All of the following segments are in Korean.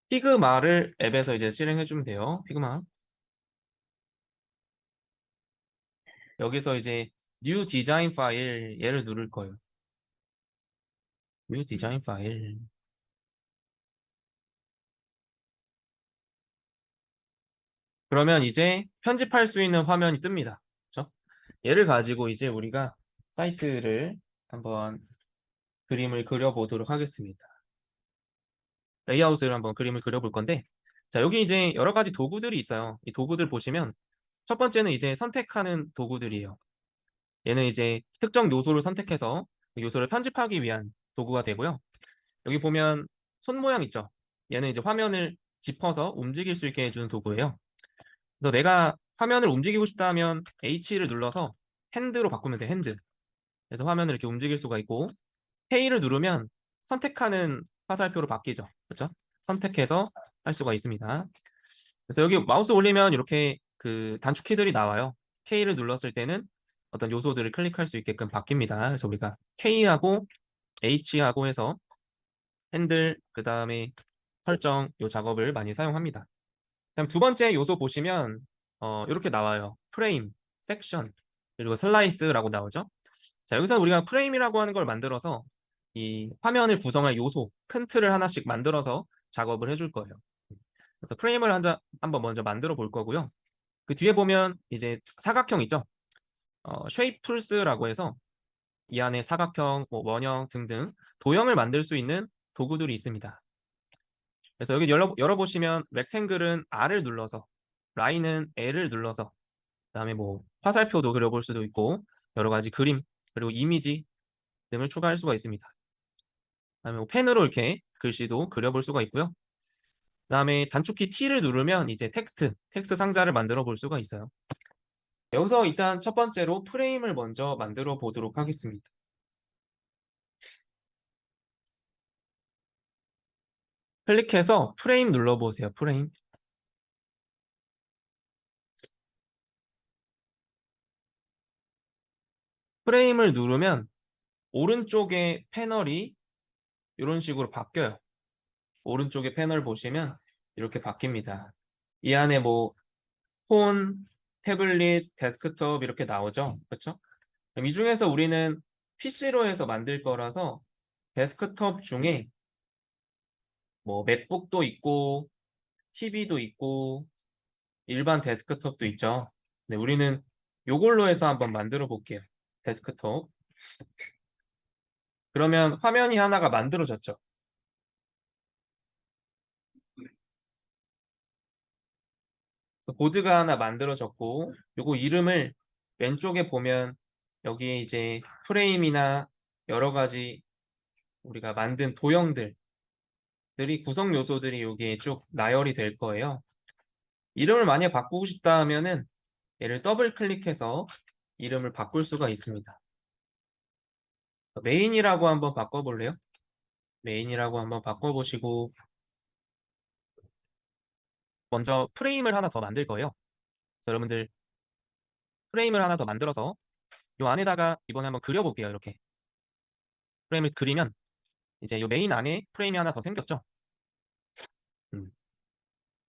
피그마를 앱에서 이제 실행해 주면 돼요. 피그마. 여기서 이제 New Design 파일 얘를 누를 거예요. New Design 파일. 그러면 이제 편집할 수 있는 화면이 뜹니다. 그렇죠? 얘를 가지고 이제 우리가 사이트를 한번 그림을 그려보도록 하겠습니다. 레이아웃을 한번 그림을 그려볼 건데, 자, 여기 이제 여러 가지 도구들이 있어요. 이 도구들 보시면 첫 번째는 이제 선택하는 도구들이에요. 얘는 이제 특정 요소를 선택해서 그 요소를 편집하기 위한 도구가 되고요. 여기 보면 손 모양 있죠? 얘는 이제 화면을 짚어서 움직일 수 있게 해주는 도구예요. 그래서 내가 화면을 움직이고 싶다 하면 H를 눌러서 핸드로 바꾸면 돼, 핸드. 그래서 화면을 이렇게 움직일 수가 있고, K를 누르면 선택하는 화살표로 바뀌죠. 그렇죠? 선택해서 할 수가 있습니다. 그래서 여기 마우스 올리면 이렇게 그 단축키들이 나와요. K를 눌렀을 때는 어떤 요소들을 클릭할 수 있게끔 바뀝니다. 그래서 우리가 K하고 H하고 해서 핸들, 그 다음에 설정 요 작업을 많이 사용합니다. 그다음 두 번째 요소 보시면 이렇게 나와요. 프레임, 섹션, 그리고 슬라이스라고 나오죠. 자, 여기서 우리가 프레임이라고 하는 걸 만들어서 이 화면을 구성할 요소, 큰 틀을 하나씩 만들어서 작업을 해줄 거예요. 그래서 프레임을 한번 먼저 만들어 볼 거고요. 그 뒤에 보면 이제 사각형 있죠? 쉐입 툴스라고 해서 이 안에 사각형, 뭐 원형 등등 도형을 만들 수 있는 도구들이 있습니다. 그래서 여기 열어보시면 렉탱글은 R을 눌러서, 라인은 L을 눌러서, 그다음에 뭐 화살표도 그려볼 수도 있고 여러 가지 그림 그리고 이미지 등을 추가할 수가 있습니다. 그다음에 뭐 펜으로 이렇게 글씨도 그려볼 수가 있고요. 그다음에 단축키 T를 누르면 이제 텍스트 상자를 만들어 볼 수가 있어요. 여기서 일단 첫 번째로 프레임을 먼저 만들어 보도록 하겠습니다. 클릭해서 프레임 눌러보세요. 프레임. 프레임을 누르면 오른쪽에 패널이 이런 식으로 바뀌어요. 오른쪽에 패널 보시면 이렇게 바뀝니다. 이 안에 뭐 폰, 태블릿, 데스크톱 이렇게 나오죠. 그렇죠? 그럼 이 중에서 우리는 PC로 해서 만들 거라서 데스크톱 중에 뭐 맥북도 있고 TV도 있고 일반 데스크톱도 있죠. 네, 우리는 요걸로 해서 한번 만들어 볼게요. 데스크톱. 그러면 화면이 하나가 만들어졌죠. 그래서 보드가 하나 만들어졌고 요거 이름을 왼쪽에 보면 여기에 이제 프레임이나 여러 가지 우리가 만든 도형들이 구성 요소들이 여기에 쭉 나열이 될 거예요. 이름을 만약 바꾸고 싶다 하면은 얘를 더블 클릭해서 이름을 바꿀 수가 있습니다. 메인이라고 한번 바꿔볼래요? 메인이라고 한번 바꿔보시고 먼저 프레임을 하나 더 만들 거예요. 그래서 여러분들 프레임을 하나 더 만들어서 이 안에다가 이번에 한번 그려볼게요. 이렇게 프레임을 그리면 이제 이 메인 안에 프레임이 하나 더 생겼죠.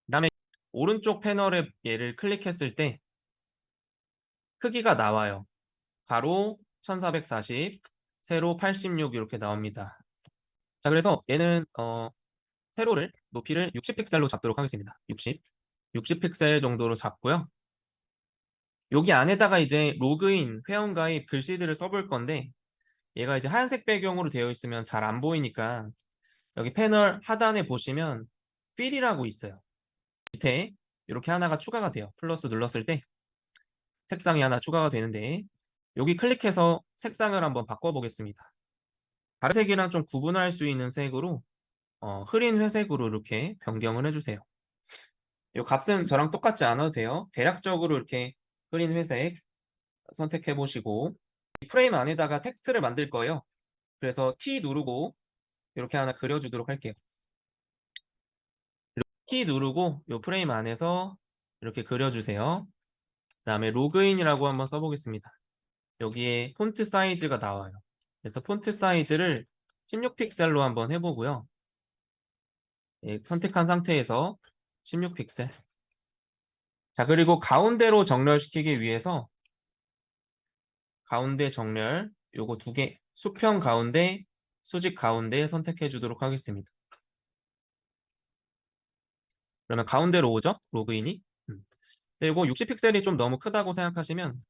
그다음에 오른쪽 패널에 얘를 클릭했을 때 크기가 나와요. 가로 1440, 세로 86 이렇게 나옵니다. 자, 그래서 얘는 세로를 높이를 60픽셀로 잡도록 하겠습니다. 60 픽셀 정도로 잡고요. 여기 안에다가 이제 로그인, 회원가입 글씨들을 써볼 건데 얘가 이제 하얀색 배경으로 되어 있으면 잘 안 보이니까 여기 패널 하단에 보시면 필이라고 있어요. 밑에 이렇게 하나가 추가가 돼요. 플러스 눌렀을 때 색상이 하나 추가가 되는데 여기 클릭해서 색상을 한번 바꿔보겠습니다. 다른 색이랑 좀 구분할 수 있는 색으로 흐린 회색으로 이렇게 변경을 해주세요. 이 값은 저랑 똑같지 않아도 돼요. 대략적으로 이렇게 흐린 회색 선택해 보시고 이 프레임 안에다가 텍스트를 만들 거예요. 그래서 T 누르고 이렇게 하나 그려주도록 할게요. T 누르고 이 프레임 안에서 이렇게 그려주세요. 그 다음에 로그인이라고 한번 써보겠습니다. 여기에 폰트 사이즈가 나와요. 그래서 폰트 사이즈를 16픽셀로 한번 해보고요. 예, 선택한 상태에서 16픽셀. 자, 그리고 가운데로 정렬시키기 위해서 가운데 정렬 요거 두 개, 수평 가운데, 수직 가운데 선택해 주도록 하겠습니다. 그러면 가운데로 오죠? 로그인이. 근데 이거 60픽셀이 좀 너무 크다고 생각하시면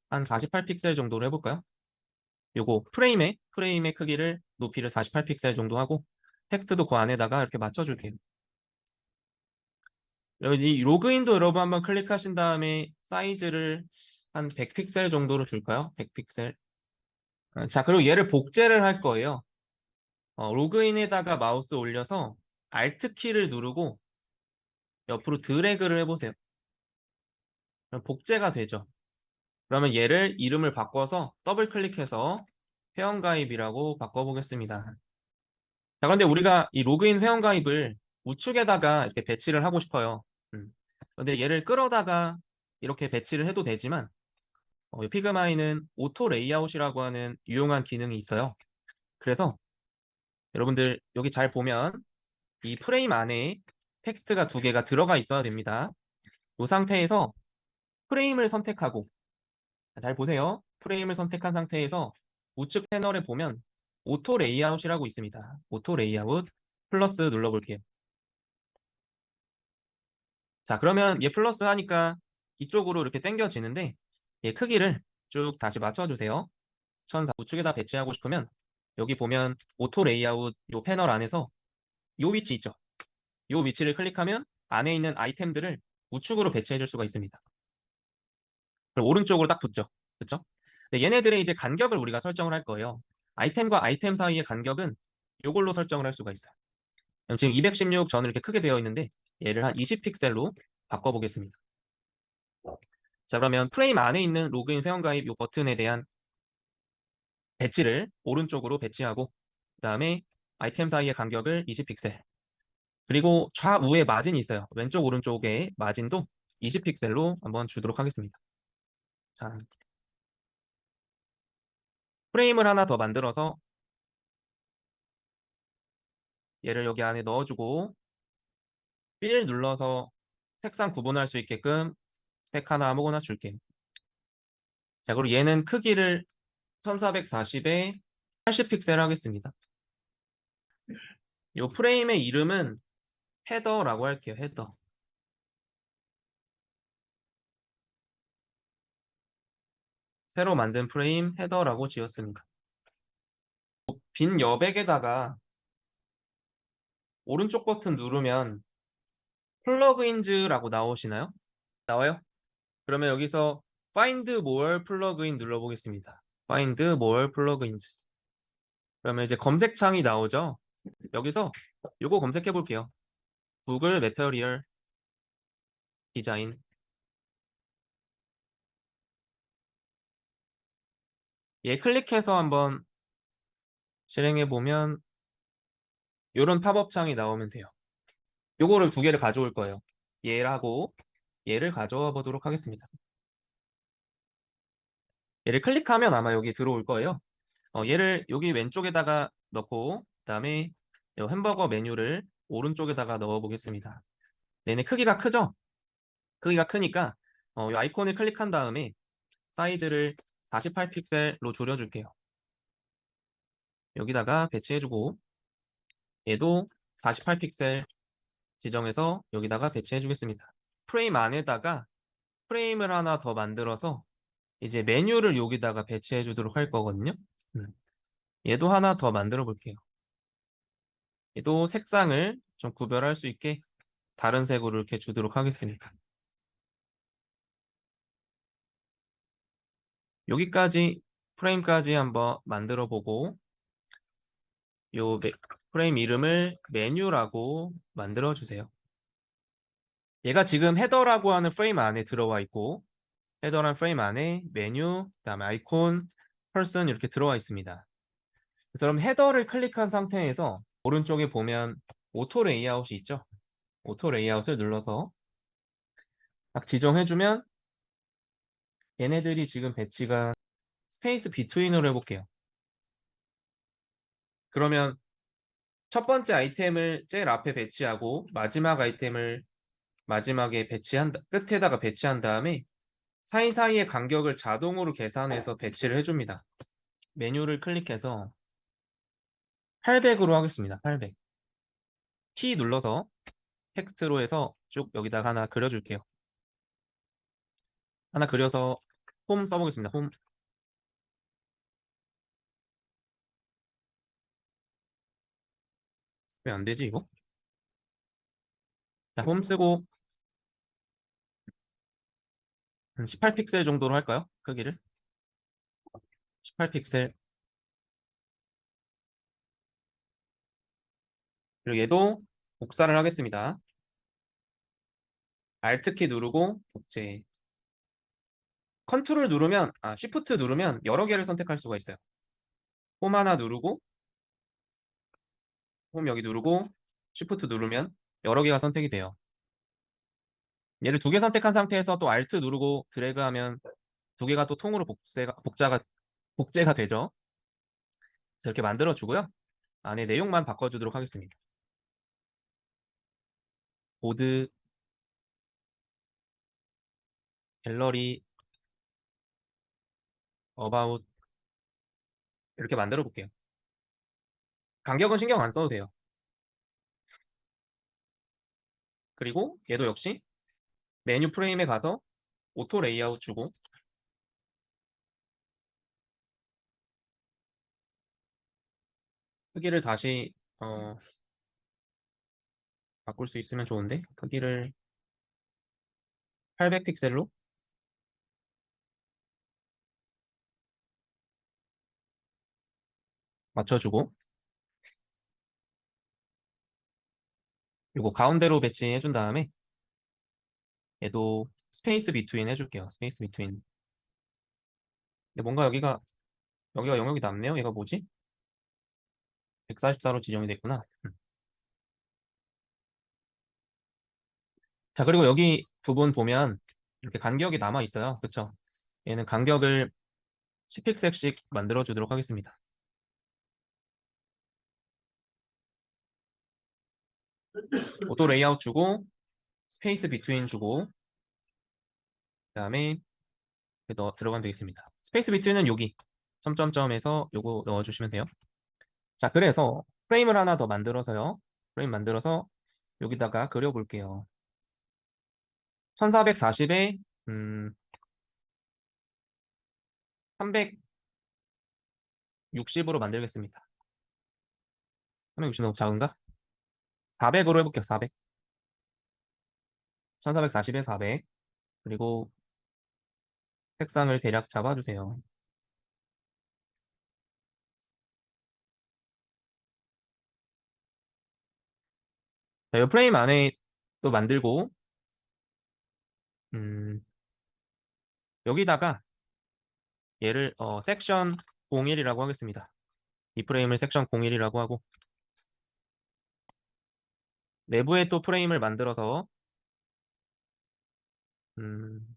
한 48픽셀 정도로 해볼까요? 요거 프레임의 크기를 높이를 48픽셀 정도 하고 텍스트도 그 안에다가 이렇게 맞춰줄게요. 여기 로그인도 여러분 한번 클릭하신 다음에 사이즈를 한 100픽셀 정도로 줄까요? 100픽셀. 자, 그리고 얘를 복제를 할 거예요. 로그인에다가 마우스 올려서 Alt 키를 누르고 옆으로 드래그를 해보세요. 그럼 복제가 되죠. 그러면 얘를 이름을 바꿔서 더블 클릭해서 회원가입이라고 바꿔보겠습니다. 자, 그런데 우리가 이 로그인 회원가입을 우측에다가 이렇게 배치를 하고 싶어요. 그런데 얘를 끌어다가 이렇게 배치를 해도 되지만 이 피그마인은 오토 레이아웃이라고 하는 유용한 기능이 있어요. 그래서 여러분들 여기 잘 보면 이 프레임 안에 텍스트가 두 개가 들어가 있어야 됩니다. 이 상태에서 프레임을 선택하고 잘 보세요. 프레임을 선택한 상태에서 우측 패널에 보면 오토 레이아웃이라고 있습니다. 오토 레이아웃 플러스 눌러볼게요. 자, 그러면 얘 플러스 하니까 이쪽으로 이렇게 당겨지는데 얘 크기를 쭉 다시 맞춰주세요. 1004 우측에다 배치하고 싶으면 여기 보면 오토 레이아웃 요 패널 안에서 요 위치 있죠. 요 위치를 클릭하면 안에 있는 아이템들을 우측으로 배치해 줄 수가 있습니다. 그럼 오른쪽으로 딱 붙죠. 그렇죠? 얘네들의 이제 간격을 우리가 설정을 할 거예요. 아이템과 아이템 사이의 간격은 요걸로 설정을 할 수가 있어요. 그럼 지금 216 저는 이렇게 크게 되어 있는데 얘를 한 20픽셀로 바꿔보겠습니다. 자, 그러면 프레임 안에 있는 로그인 회원가입 요 버튼에 대한 배치를 오른쪽으로 배치하고 그 다음에 아이템 사이의 간격을 20픽셀 그리고 좌우에 마진이 있어요. 왼쪽 오른쪽에 마진도 20픽셀로 한번 주도록 하겠습니다. 자, 프레임을 하나 더 만들어서 얘를 여기 안에 넣어주고 필 눌러서 색상 구분할 수 있게끔 색 하나 아무거나 줄게요. 자, 그리고 얘는 크기를 1440에 80픽셀 하겠습니다. 이 프레임의 이름은 헤더라고 할게요. 헤더. 새로 만든 프레임 헤더라고 지었습니다. 빈 여백에다가 오른쪽 버튼 누르면 플러그인즈라고 나오시나요? 나와요? 그러면 여기서 Find More 플러그인 눌러보겠습니다. Find More 플러그인즈. 그러면 이제 검색창이 나오죠? 여기서 요거 검색해 볼게요. 구글 매터리얼 디자인. 얘 클릭해서 한번 실행해 보면 요런 팝업 창이 나오면 돼요. 요거를 두 개를 가져올 거예요. 얘하고 얘를 가져와 보도록 하겠습니다. 얘를 클릭하면 아마 여기 들어올 거예요. 얘를 여기 왼쪽에다가 넣고 그다음에 요 햄버거 메뉴를 오른쪽에다가 넣어 보겠습니다. 얘네 크기가 크죠? 크기가 크니까 이 아이콘을 클릭한 다음에 사이즈를 48픽셀로 줄여줄게요. 여기다가 배치해주고 얘도 48픽셀 지정해서 여기다가 배치해주겠습니다. 프레임 안에다가 프레임을 하나 더 만들어서 이제 메뉴를 여기다가 배치해주도록 할 거거든요. 얘도 하나 더 만들어 볼게요. 얘도 색상을 좀 구별할 수 있게 다른 색으로 이렇게 주도록 하겠습니다. 여기까지 프레임까지 한번 만들어 보고 요 프레임 이름을 메뉴라고 만들어 주세요. 얘가 지금 헤더라고 하는 프레임 안에 들어와 있고 헤더란 프레임 안에 메뉴, 그다음에 아이콘, 펄슨 이렇게 들어와 있습니다. 그럼 헤더를 클릭한 상태에서 오른쪽에 보면 오토 레이아웃이 있죠. 오토 레이아웃을 눌러서 딱 지정해주면 얘네들이 지금 배치가 스페이스 비트윈으로 해볼게요. 그러면 첫 번째 아이템을 제일 앞에 배치하고 마지막 아이템을 마지막에 끝에다가 배치한 다음에 사이사이의 간격을 자동으로 계산해서 배치를 해줍니다. 메뉴를 클릭해서 800으로 하겠습니다. 800. T 눌러서 텍스트로 해서 쭉 여기다가 하나 그려줄게요. 하나 그려서 홈 써보겠습니다. 홈. 왜 안 되지, 이거? 자, 홈 쓰고 한 18픽셀 정도로 할까요? 크기를. 18픽셀. 그리고 얘도 복사를 하겠습니다. Alt키 누르고 복제. Shift 누르면 여러 개를 선택할 수가 있어요. 홈 하나 누르고, 홈 여기 누르고, Shift 누르면 여러 개가 선택이 돼요. 얘를 두 개 선택한 상태에서 또 Alt 누르고 드래그하면 두 개가 또 통으로 복제가 되죠. 그래서 이렇게 만들어 주고요. 안에 내용만 바꿔주도록 하겠습니다. 보드, 갤러리, 어바웃 이렇게 만들어 볼게요. 간격은 신경 안 써도 돼요. 그리고 얘도 역시 메뉴 프레임에 가서 오토 레이아웃 주고 크기를 다시 바꿀 수 있으면 좋은데 크기를 800픽셀로 맞춰주고 이거 가운데로 배치해 준 다음에 얘도 스페이스 비트윈 해줄게요. 스페이스 비트윈. 근데 뭔가 여기가 영역이 남네요. 얘가 뭐지? 144로 지정이 됐구나. 자, 그리고 여기 부분 보면 이렇게 간격이 남아 있어요. 그쵸? 얘는 간격을 10픽셀씩 만들어 주도록 하겠습니다. 오토 레이아웃 주고 스페이스 비트윈 주고 그다음에 들어가면 되겠습니다. 스페이스 비트윈은 여기 점점점에서 요거 넣어주시면 돼요. 자, 그래서 프레임을 하나 더 만들어서요. 프레임 만들어서 여기다가 그려볼게요. 1440에 360으로 만들겠습니다. 360 너무 작은가? 400으로 해볼게요. 400. 1440에 400. 그리고 색상을 대략 잡아주세요. 자, 이 프레임 안에 또 만들고 음, 여기다가 얘를 섹션 01이라고 하겠습니다. 이 프레임을 섹션 01이라고 하고 내부에 또 프레임을 만들어서 음,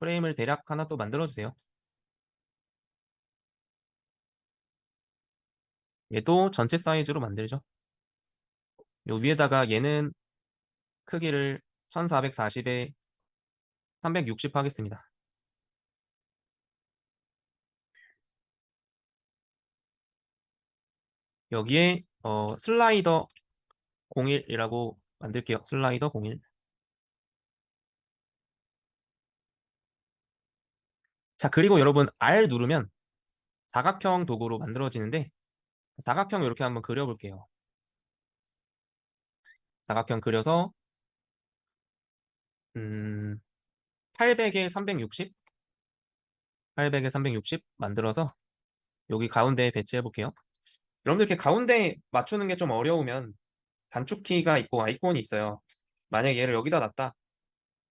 프레임을 대략 하나 또 만들어주세요. 얘도 전체 사이즈로 만들죠. 요 위에다가 얘는 크기를 1440에 360 하겠습니다. 여기에 슬라이더 01이라고 만들게요. 슬라이더 01. 자, 그리고 여러분 R 누르면 사각형 도구로 만들어지는데 사각형 이렇게 한번 그려볼게요. 사각형 그려서 800에 360, 800에 360 만들어서 여기 가운데에 배치해 볼게요. 여러분들 이렇게 가운데 맞추는 게 좀 어려우면 단축키가 있고 아이콘이 있어요. 만약에 얘를 여기다 놨다.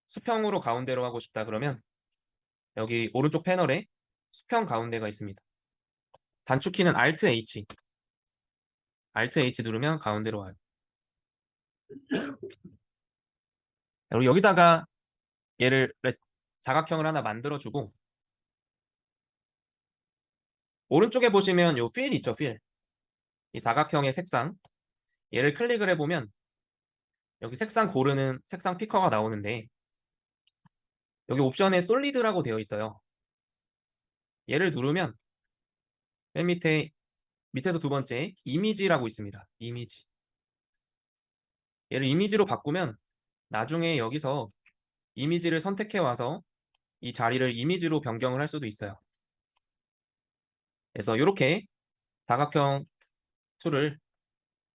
수평으로 가운데로 하고 싶다 그러면 여기 오른쪽 패널에 수평 가운데가 있습니다. 단축키는 Alt H. Alt H 누르면 가운데로 와요. 그리고 여기다가 얘를 사각형을 하나 만들어주고 오른쪽에 보시면 요 필 있죠, 필. 이 사각형의 색상. 얘를 클릭을 해보면 여기 색상 고르는 색상 피커가 나오는데 여기 옵션에 솔리드라고 되어 있어요. 얘를 누르면 맨 밑에서 두 번째 이미지라고 있습니다. 이미지. 얘를 이미지로 바꾸면 나중에 여기서 이미지를 선택해 와서 이 자리를 이미지로 변경을 할 수도 있어요. 그래서 이렇게 사각형 툴을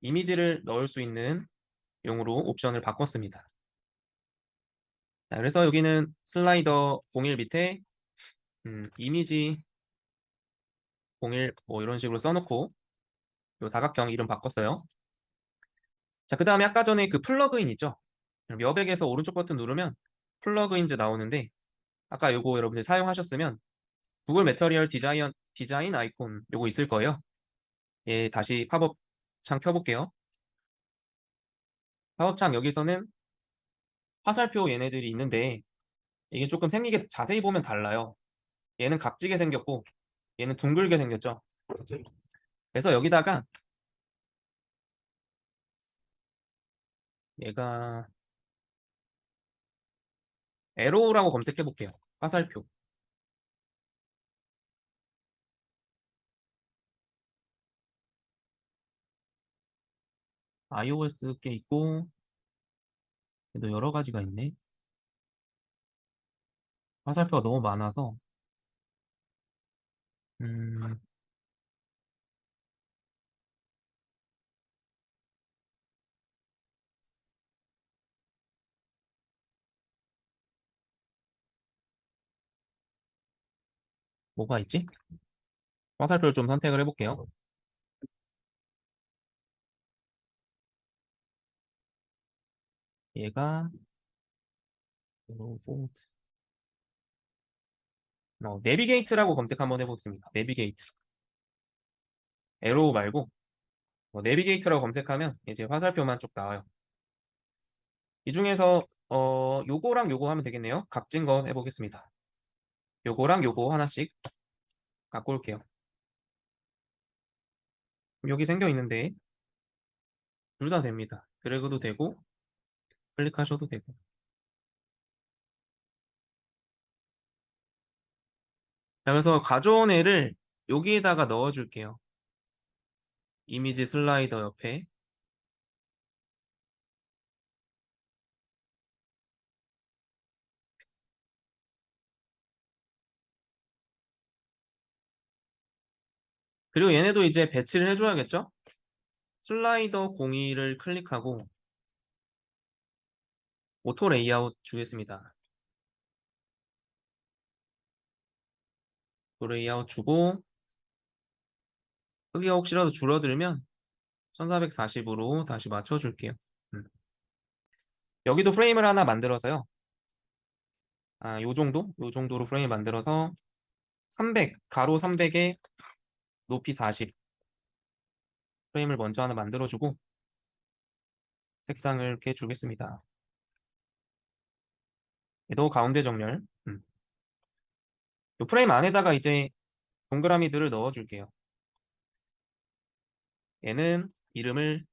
이미지를 넣을 수 있는 용으로 옵션을 바꿨습니다. 자, 그래서 여기는 슬라이더 01 밑에 이미지 01 뭐 이런 식으로 써놓고 요 사각형 이름 바꿨어요. 자, 그 다음에 아까 전에 그 플러그인 있죠? 여백에서 오른쪽 버튼 누르면 플러그인즈 나오는데 아까 요거 여러분들 사용하셨으면 구글 매터리얼 디자인 아이콘 요거 있을 거예요. 예, 다시 팝업 창 켜볼게요. 팝업 창 여기서는 화살표 얘네들이 있는데 이게 조금 생긴 게 자세히 보면 달라요. 얘는 각지게 생겼고 얘는 둥글게 생겼죠. 그래서 여기다가 얘가 에로우라고 검색해 볼게요. 화살표. iOS 게 있고 얘도 여러 가지가 있네. 화살표가 너무 많아서 음, 뭐가 있지? 화살표를 좀 선택을 해볼게요. 얘가 에로우 내비게이트라고 검색 한번 해보겠습니다. 내비게이트. 에로우 말고 내비게이트라고 검색하면 이제 화살표만 쭉 나와요. 이 중에서 요거랑 요거 하면 되겠네요. 각진 거 해보겠습니다. 요거랑 요거 하나씩 갖고 올게요. 여기 생겨 있는데 둘 다 됩니다. 드래그도 되고 클릭하셔도 되고. 자, 그래서 가져온 애를 여기에다가 넣어줄게요. 이미지 슬라이더 옆에. 그리고 얘네도 이제 배치를 해줘야겠죠? 슬라이더 02를 클릭하고 오토 레이아웃 주겠습니다. 오토 레이아웃 주고 크기가 혹시라도 줄어들면 1440으로 다시 맞춰줄게요. 음. 여기도 프레임을 하나 만들어서요. 요 정도? 요 정도로 프레임 만들어서 300, 가로 300에 높이 40 프레임을 먼저 하나 만들어주고 색상을 이렇게 주겠습니다. 얘도 가운데 정렬. 요 프레임 안에다가 이제 동그라미들을 넣어줄게요. 얘는 이름을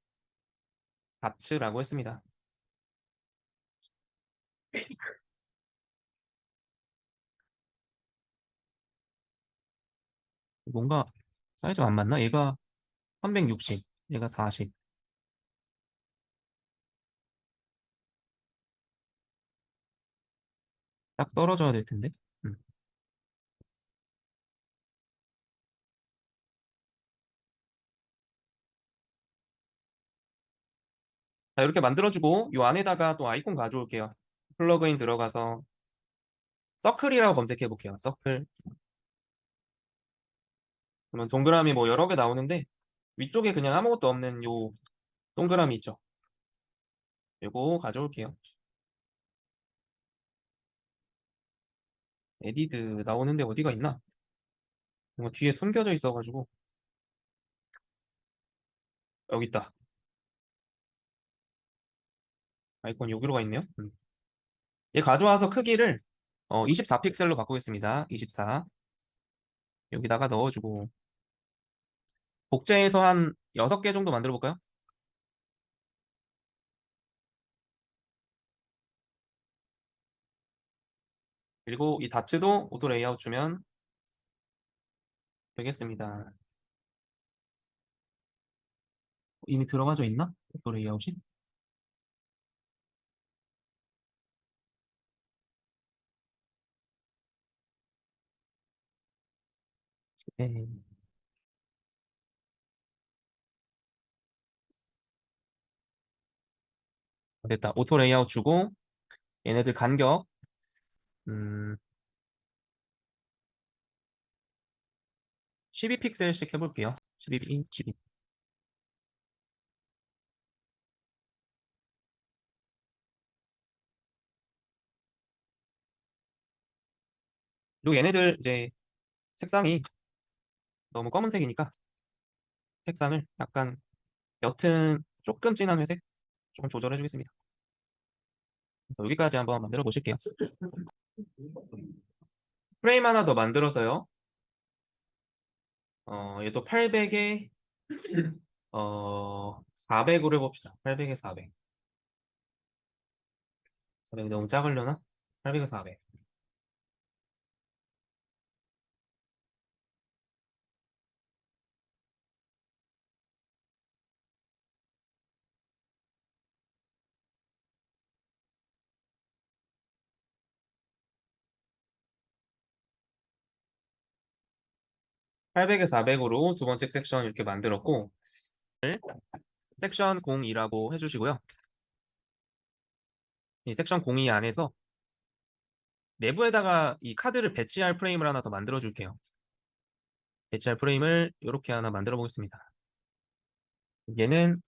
다츠라고 했습니다. 뭔가 사이즈가 안 맞나? 얘가 360, 얘가 40. 딱 떨어져야 될 텐데. 음. 자, 이렇게 만들어주고 이 안에다가 또 아이콘 가져올게요. 플러그인 들어가서 서클이라고 검색해 볼게요. 서클. 그러면 동그라미 뭐 여러 개 나오는데 위쪽에 그냥 아무것도 없는 요 동그라미 있죠. 요거 가져올게요. 에디드 나오는데 어디가 있나? 뭔가 뒤에 숨겨져 있어가지고 여기 있다. 아이콘 여기로 가 있네요. 얘 가져와서 크기를 24픽셀로 바꾸겠습니다. 24 여기다가 넣어주고 복제해서 한 6개 정도 만들어 볼까요? 그리고 이 다츠도 오토 레이아웃 주면 되겠습니다. 이미 들어가져 있나? 오토 레이아웃이? 네. 됐다. 오토 레이아웃 주고 얘네들 간격 음, 12픽셀씩 해볼게요. 12, 12. 그리고 얘네들 이제 색상이 너무 검은색이니까 색상을 약간 옅은 조금 진한 회색 조금 조절해 주겠습니다. 그래서 여기까지 한번 만들어 보실게요. 프레임 하나 더 만들어서요. 얘도 800에 400으로 해봅시다. 800에 400. 400이 너무 작으려나? 800에 400. 800에 400으로 두 번째 섹션 이렇게 만들었고 섹션 02라고 해주시고요. 이 섹션 02 안에서 내부에다가 이 카드를 배치할 프레임을 하나 더 만들어 줄게요. 배치할 프레임을 이렇게 하나 만들어 보겠습니다. 얘는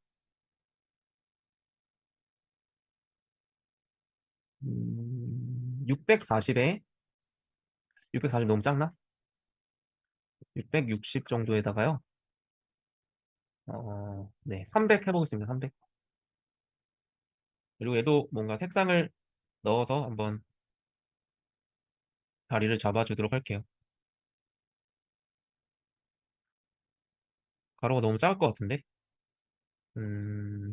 640에 640 너무 작나? 660 정도에다가요. 네, 300 해보겠습니다. 300. 그리고 얘도 뭔가 색상을 넣어서 한번 자리를 잡아주도록 할게요. 가로가 너무 작을 것 같은데?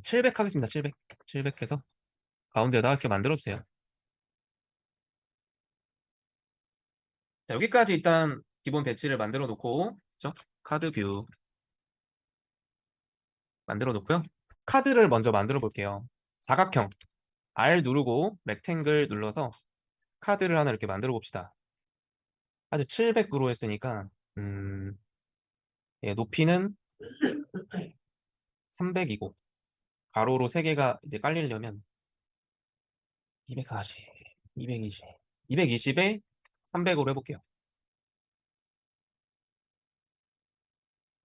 700 하겠습니다. 700. 700 해서 가운데에다 이렇게 만들어주세요. 자, 여기까지 일단 기본 배치를 만들어 놓고, 그쵸? 카드 뷰 만들어 놓고요. 카드를 먼저 만들어 볼게요. 사각형. R 누르고 렉탱글 눌러서 카드를 하나 이렇게 만들어 봅시다. 카드 700으로 했으니까, 예, 높이는 300이고, 가로로 3개가 이제 깔리려면 240, 220, 220에 300으로 해볼게요.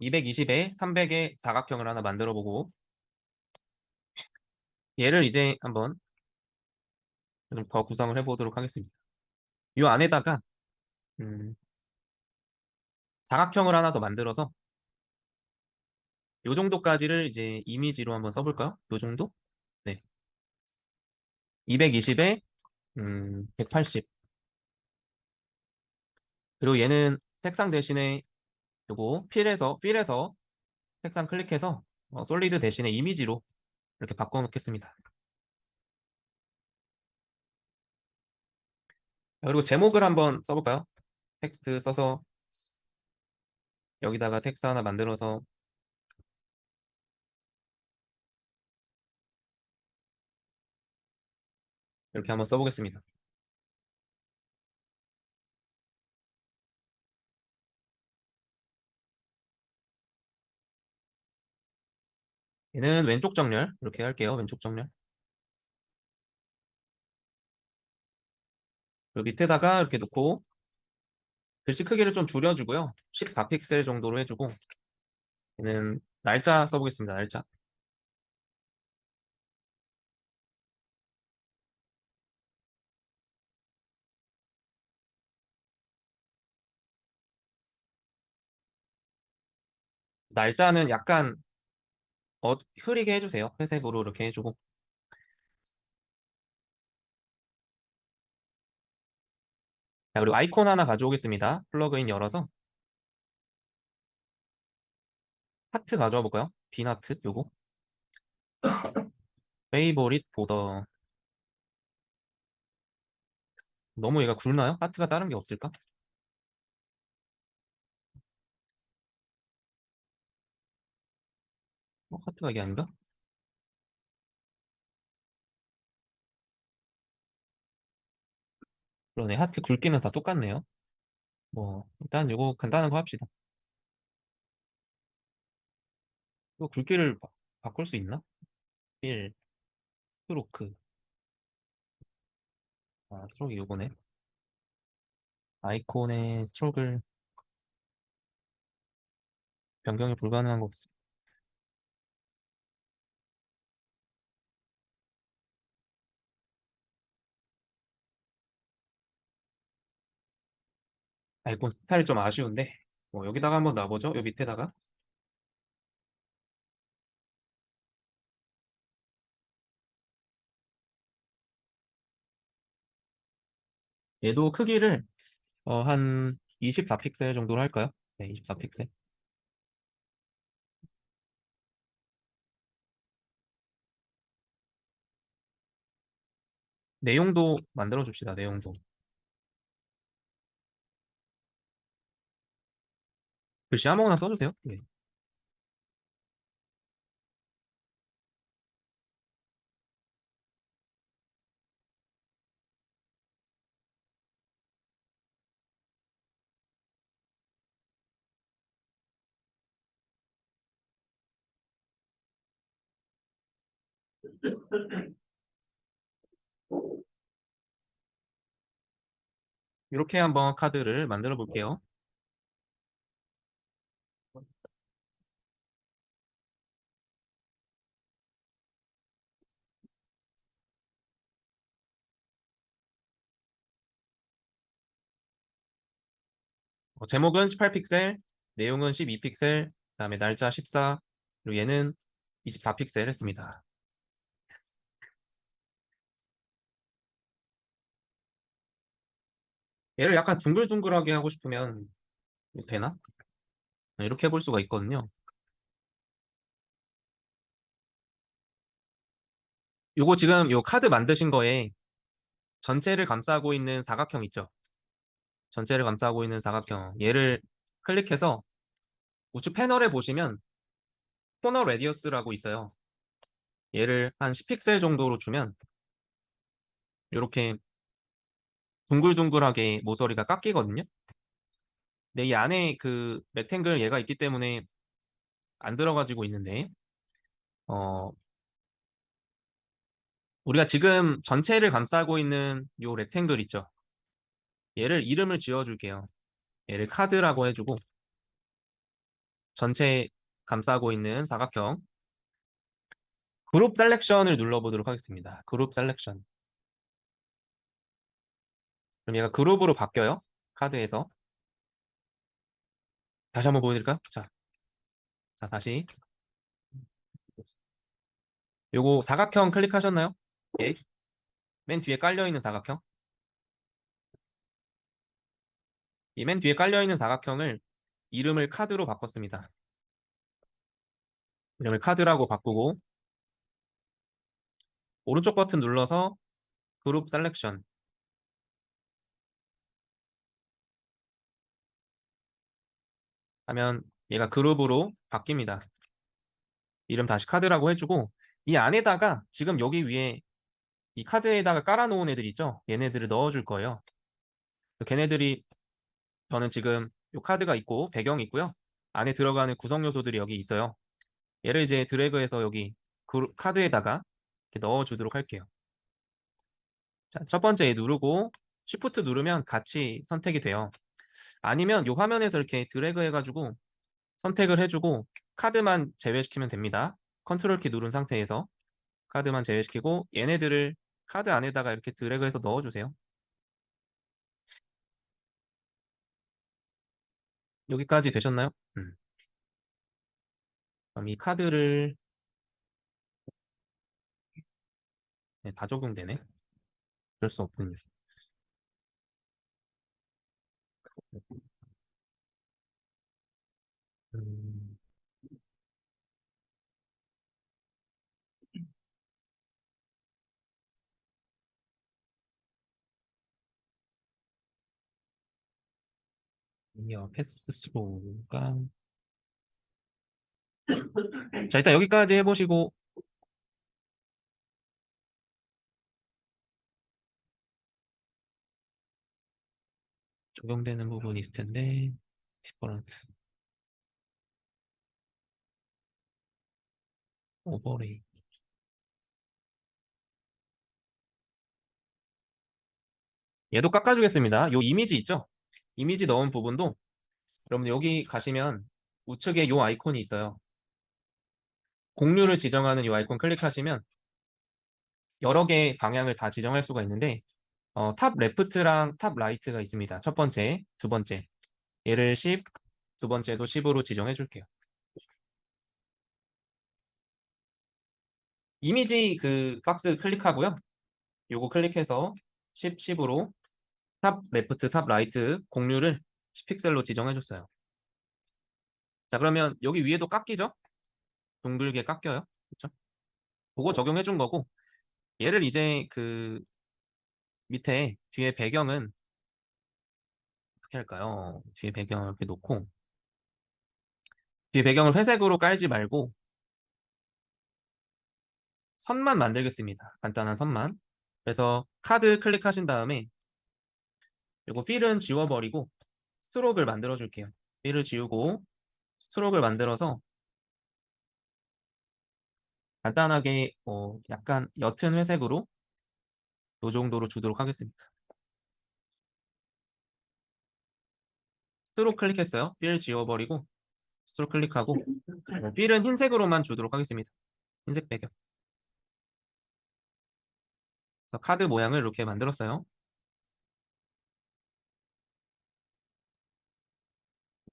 220에 300의 사각형을 하나 만들어 보고, 얘를 이제 한번 좀 더 구성을 해보도록 하겠습니다. 이 안에다가 음, 사각형을 하나 더 만들어서 요 정도까지를 이제 이미지로 한번 써볼까요? 요 정도? 네. 220에 180. 그리고 얘는 색상 대신에 요거 필에서 색상 클릭해서 솔리드 대신에 이미지로 이렇게 바꿔 놓겠습니다. 그리고 제목을 한번 써볼까요? 텍스트 써서 여기다가 텍스트 하나 만들어서 이렇게 한번 써보겠습니다. 얘는 왼쪽 정렬 이렇게 할게요. 왼쪽 정렬. 그리고 밑에다가 이렇게 놓고 글씨 크기를 좀 줄여주고요. 14픽셀 정도로 해주고 얘는 날짜 써보겠습니다. 날짜. 날짜는 약간 흐리게 해주세요. 회색으로 이렇게 해주고. 자, 그리고 아이콘 하나 가져오겠습니다. 플러그인 열어서 하트 가져와 볼까요? 빈 하트 요거. 페이보릿 보더. 너무 얘가 굵나요? 하트가 다른 게 없을까? 하트가 이게 아닌가? 그러네. 하트 굵기는 다 똑같네요. 뭐 일단 요거 간단한 거 합시다. 이거 굵기를 바꿀 수 있나? 1 스트로크. 아, 스트로크 요거네. 아이콘의 스트로크를 변경이 불가능한 거 없어. 아이콘 스타일이 좀 아쉬운데. 뭐 여기다가 한번 놔보죠. 요 밑에다가. 얘도 크기를 한 24픽셀 정도로 할까요? 네, 24픽셀. 내용도 만들어 줍시다. 내용도. 글씨 아무거나 써주세요. 네. 이렇게 한번 카드를 만들어 볼게요. 제목은 18픽셀, 내용은 12픽셀, 그다음에 날짜 14, 그리고 얘는 24픽셀 했습니다. 얘를 약간 둥글둥글하게 하고 싶으면 되나? 이렇게 해볼 수가 있거든요. 요거 지금 요 카드 만드신 거에 전체를 감싸고 있는 사각형 있죠? 전체를 감싸고 있는 사각형. 얘를 클릭해서 우측 패널에 보시면 코너 레디어스라고 있어요. 얘를 한 10픽셀 정도로 주면 이렇게 둥글둥글하게 모서리가 깎이거든요. 근데 이 안에 그 렉탱글 얘가 있기 때문에 안 들어가지고 있는데 어 우리가 지금 전체를 감싸고 있는 요 렉탱글 있죠. 얘를 이름을 지어줄게요. 얘를 카드라고 해주고 전체 감싸고 있는 사각형 그룹 셀렉션을 눌러보도록 하겠습니다. 그룹 셀렉션. 그럼 얘가 그룹으로 바뀌어요. 카드에서. 다시 한번 보여드릴까요? 자, 자 다시. 요거 사각형 클릭하셨나요? 예. 맨 뒤에 깔려있는 사각형. 이 맨 뒤에 깔려있는 사각형을 이름을 카드로 바꿨습니다. 이름을 카드라고 바꾸고 오른쪽 버튼 눌러서 그룹 셀렉션 하면 얘가 그룹으로 바뀝니다. 이름 다시 카드라고 해주고 이 안에다가 지금 여기 위에 이 카드에다가 깔아놓은 애들 있죠? 얘네들을 넣어줄 거예요. 걔네들이 저는 지금 이 카드가 있고 배경이 있고요. 안에 들어가는 구성 요소들이 여기 있어요. 얘를 이제 드래그해서 여기 카드에다가 이렇게 넣어주도록 할게요. 자, 첫 번째 얘 누르고 Shift 누르면 같이 선택이 돼요. 아니면 이 화면에서 이렇게 드래그 해가지고 선택을 해주고 카드만 제외시키면 됩니다. 컨트롤 키 누른 상태에서 카드만 제외시키고 얘네들을 카드 안에다가 이렇게 드래그해서 넣어주세요. 여기까지 되셨나요? 그럼 이 카드를 네, 다 적용되네. 어쩔 수 없군요. 음, 레이어 패스 스로우가 자, 일단 여기까지 해보시고 적용되는 부분이 있을 텐데 디퍼런트 오버레이 얘도 깎아주겠습니다. 요 이미지 있죠? 이미지 넣은 부분도 여러분들 여기 가시면 우측에 요 아이콘이 있어요. 공류를 지정하는 요 아이콘 클릭하시면 여러 개의 방향을 다 지정할 수가 있는데 탑 레프트랑 탑 라이트가 있습니다. 첫 번째, 두 번째 얘를 10, 두 번째도 10으로 지정해 줄게요. 이미지 그 박스 클릭하고요. 요거 클릭해서 10, 10으로 탑 레프트, 탑 라이트 공류를 10픽셀로 지정해 줬어요. 자, 그러면 여기 위에도 깎이죠? 둥글게 깎여요. 그렇죠? 그거 적용해 준 거고 얘를 이제 그 밑에 뒤에 배경은 어떻게 할까요? 뒤에 배경을 이렇게 놓고 뒤에 배경을 회색으로 깔지 말고 선만 만들겠습니다. 간단한 선만. 그래서 카드 클릭하신 다음에 이거 필은 지워버리고 스트로크를 만들어 줄게요. 필을 지우고 스트로크를 만들어서 간단하게 약간 옅은 회색으로 이 정도로 주도록 하겠습니다. 스트로크 클릭했어요. 필 지워버리고 스트로크 클릭하고 필은 흰색으로만 주도록 하겠습니다. 흰색 배경. 그래서 카드 모양을 이렇게 만들었어요.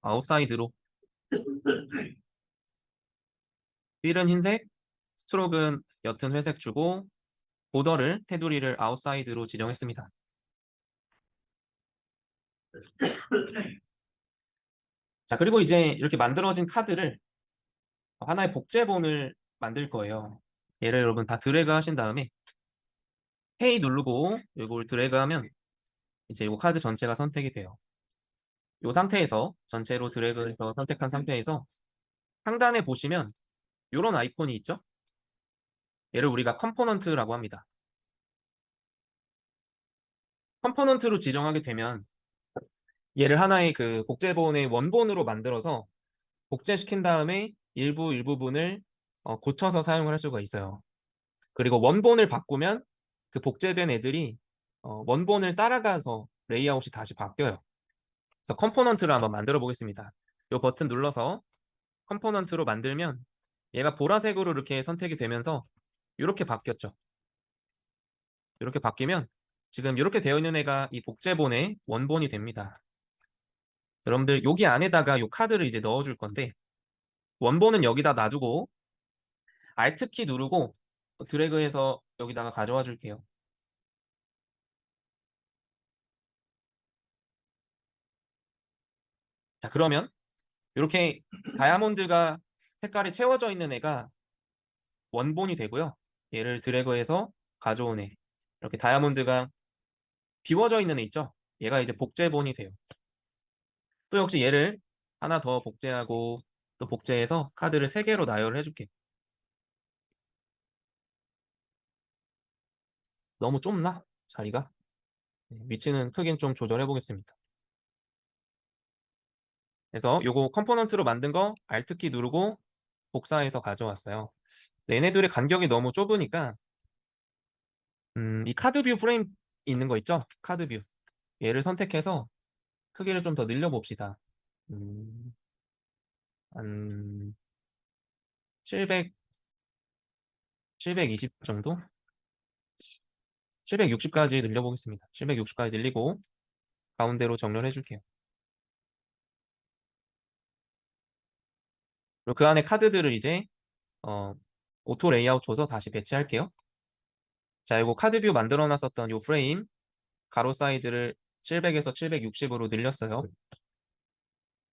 아웃사이드로 필은 흰색, 스트로크는 옅은 회색 주고 보더를 테두리를 아웃사이드로 지정했습니다. 자, 그리고 이제 이렇게 만들어진 카드를 하나의 복제본을 만들 거예요. 얘를 여러분 다 드래그 하신 다음에 헤이 누르고 이걸 드래그하면 이제 이 카드 전체가 선택이 돼요. 이 상태에서 전체로 드래그해서 선택한 상태에서 상단에 보시면 이런 아이콘이 있죠? 얘를 우리가 컴포넌트라고 합니다. 컴포넌트로 지정하게 되면 얘를 하나의 그 복제본의 원본으로 만들어서 복제시킨 다음에 일부분을 고쳐서 사용을 할 수가 있어요. 그리고 원본을 바꾸면 그 복제된 애들이 원본을 따라가서 레이아웃이 다시 바뀌어요. 그래서 컴포넌트를 한번 만들어 보겠습니다. 이 버튼 눌러서 컴포넌트로 만들면 얘가 보라색으로 이렇게 선택이 되면서 이렇게 바뀌었죠. 이렇게 바뀌면 지금 이렇게 되어 있는 애가 이 복제본의 원본이 됩니다. 여러분들 여기 안에다가 이 카드를 이제 넣어줄 건데 원본은 여기다 놔두고 Alt키 누르고 드래그해서 여기다가 가져와 줄게요. 자, 그러면 이렇게 다이아몬드가 색깔이 채워져 있는 애가 원본이 되고요. 얘를 드래그해서 가져온 애. 이렇게 다이아몬드가 비워져 있는 애 있죠? 얘가 이제 복제본이 돼요. 또 역시 얘를 하나 더 복제하고 또 복제해서 카드를 3개로 나열을 해줄게. 너무 좁나? 자리가? 위치는 크긴 좀 조절해 보겠습니다. 그래서 요거 컴포넌트로 만든 거 Alt키 누르고 복사해서 가져왔어요. 얘네들의 간격이 너무 좁으니까 이 카드 뷰 프레임 있는 거 있죠? 카드 뷰. 얘를 선택해서 크기를 좀 더 늘려봅시다. 음, 한 700, 720 정도? 760까지 늘려보겠습니다. 760까지 늘리고 가운데로 정렬해 줄게요. 그리고 그 안에 카드들을 이제 어, 오토 레이아웃 줘서 다시 배치할게요. 자, 이거 카드 뷰 만들어 놨었던 이 프레임 가로 사이즈를 700에서 760으로 늘렸어요.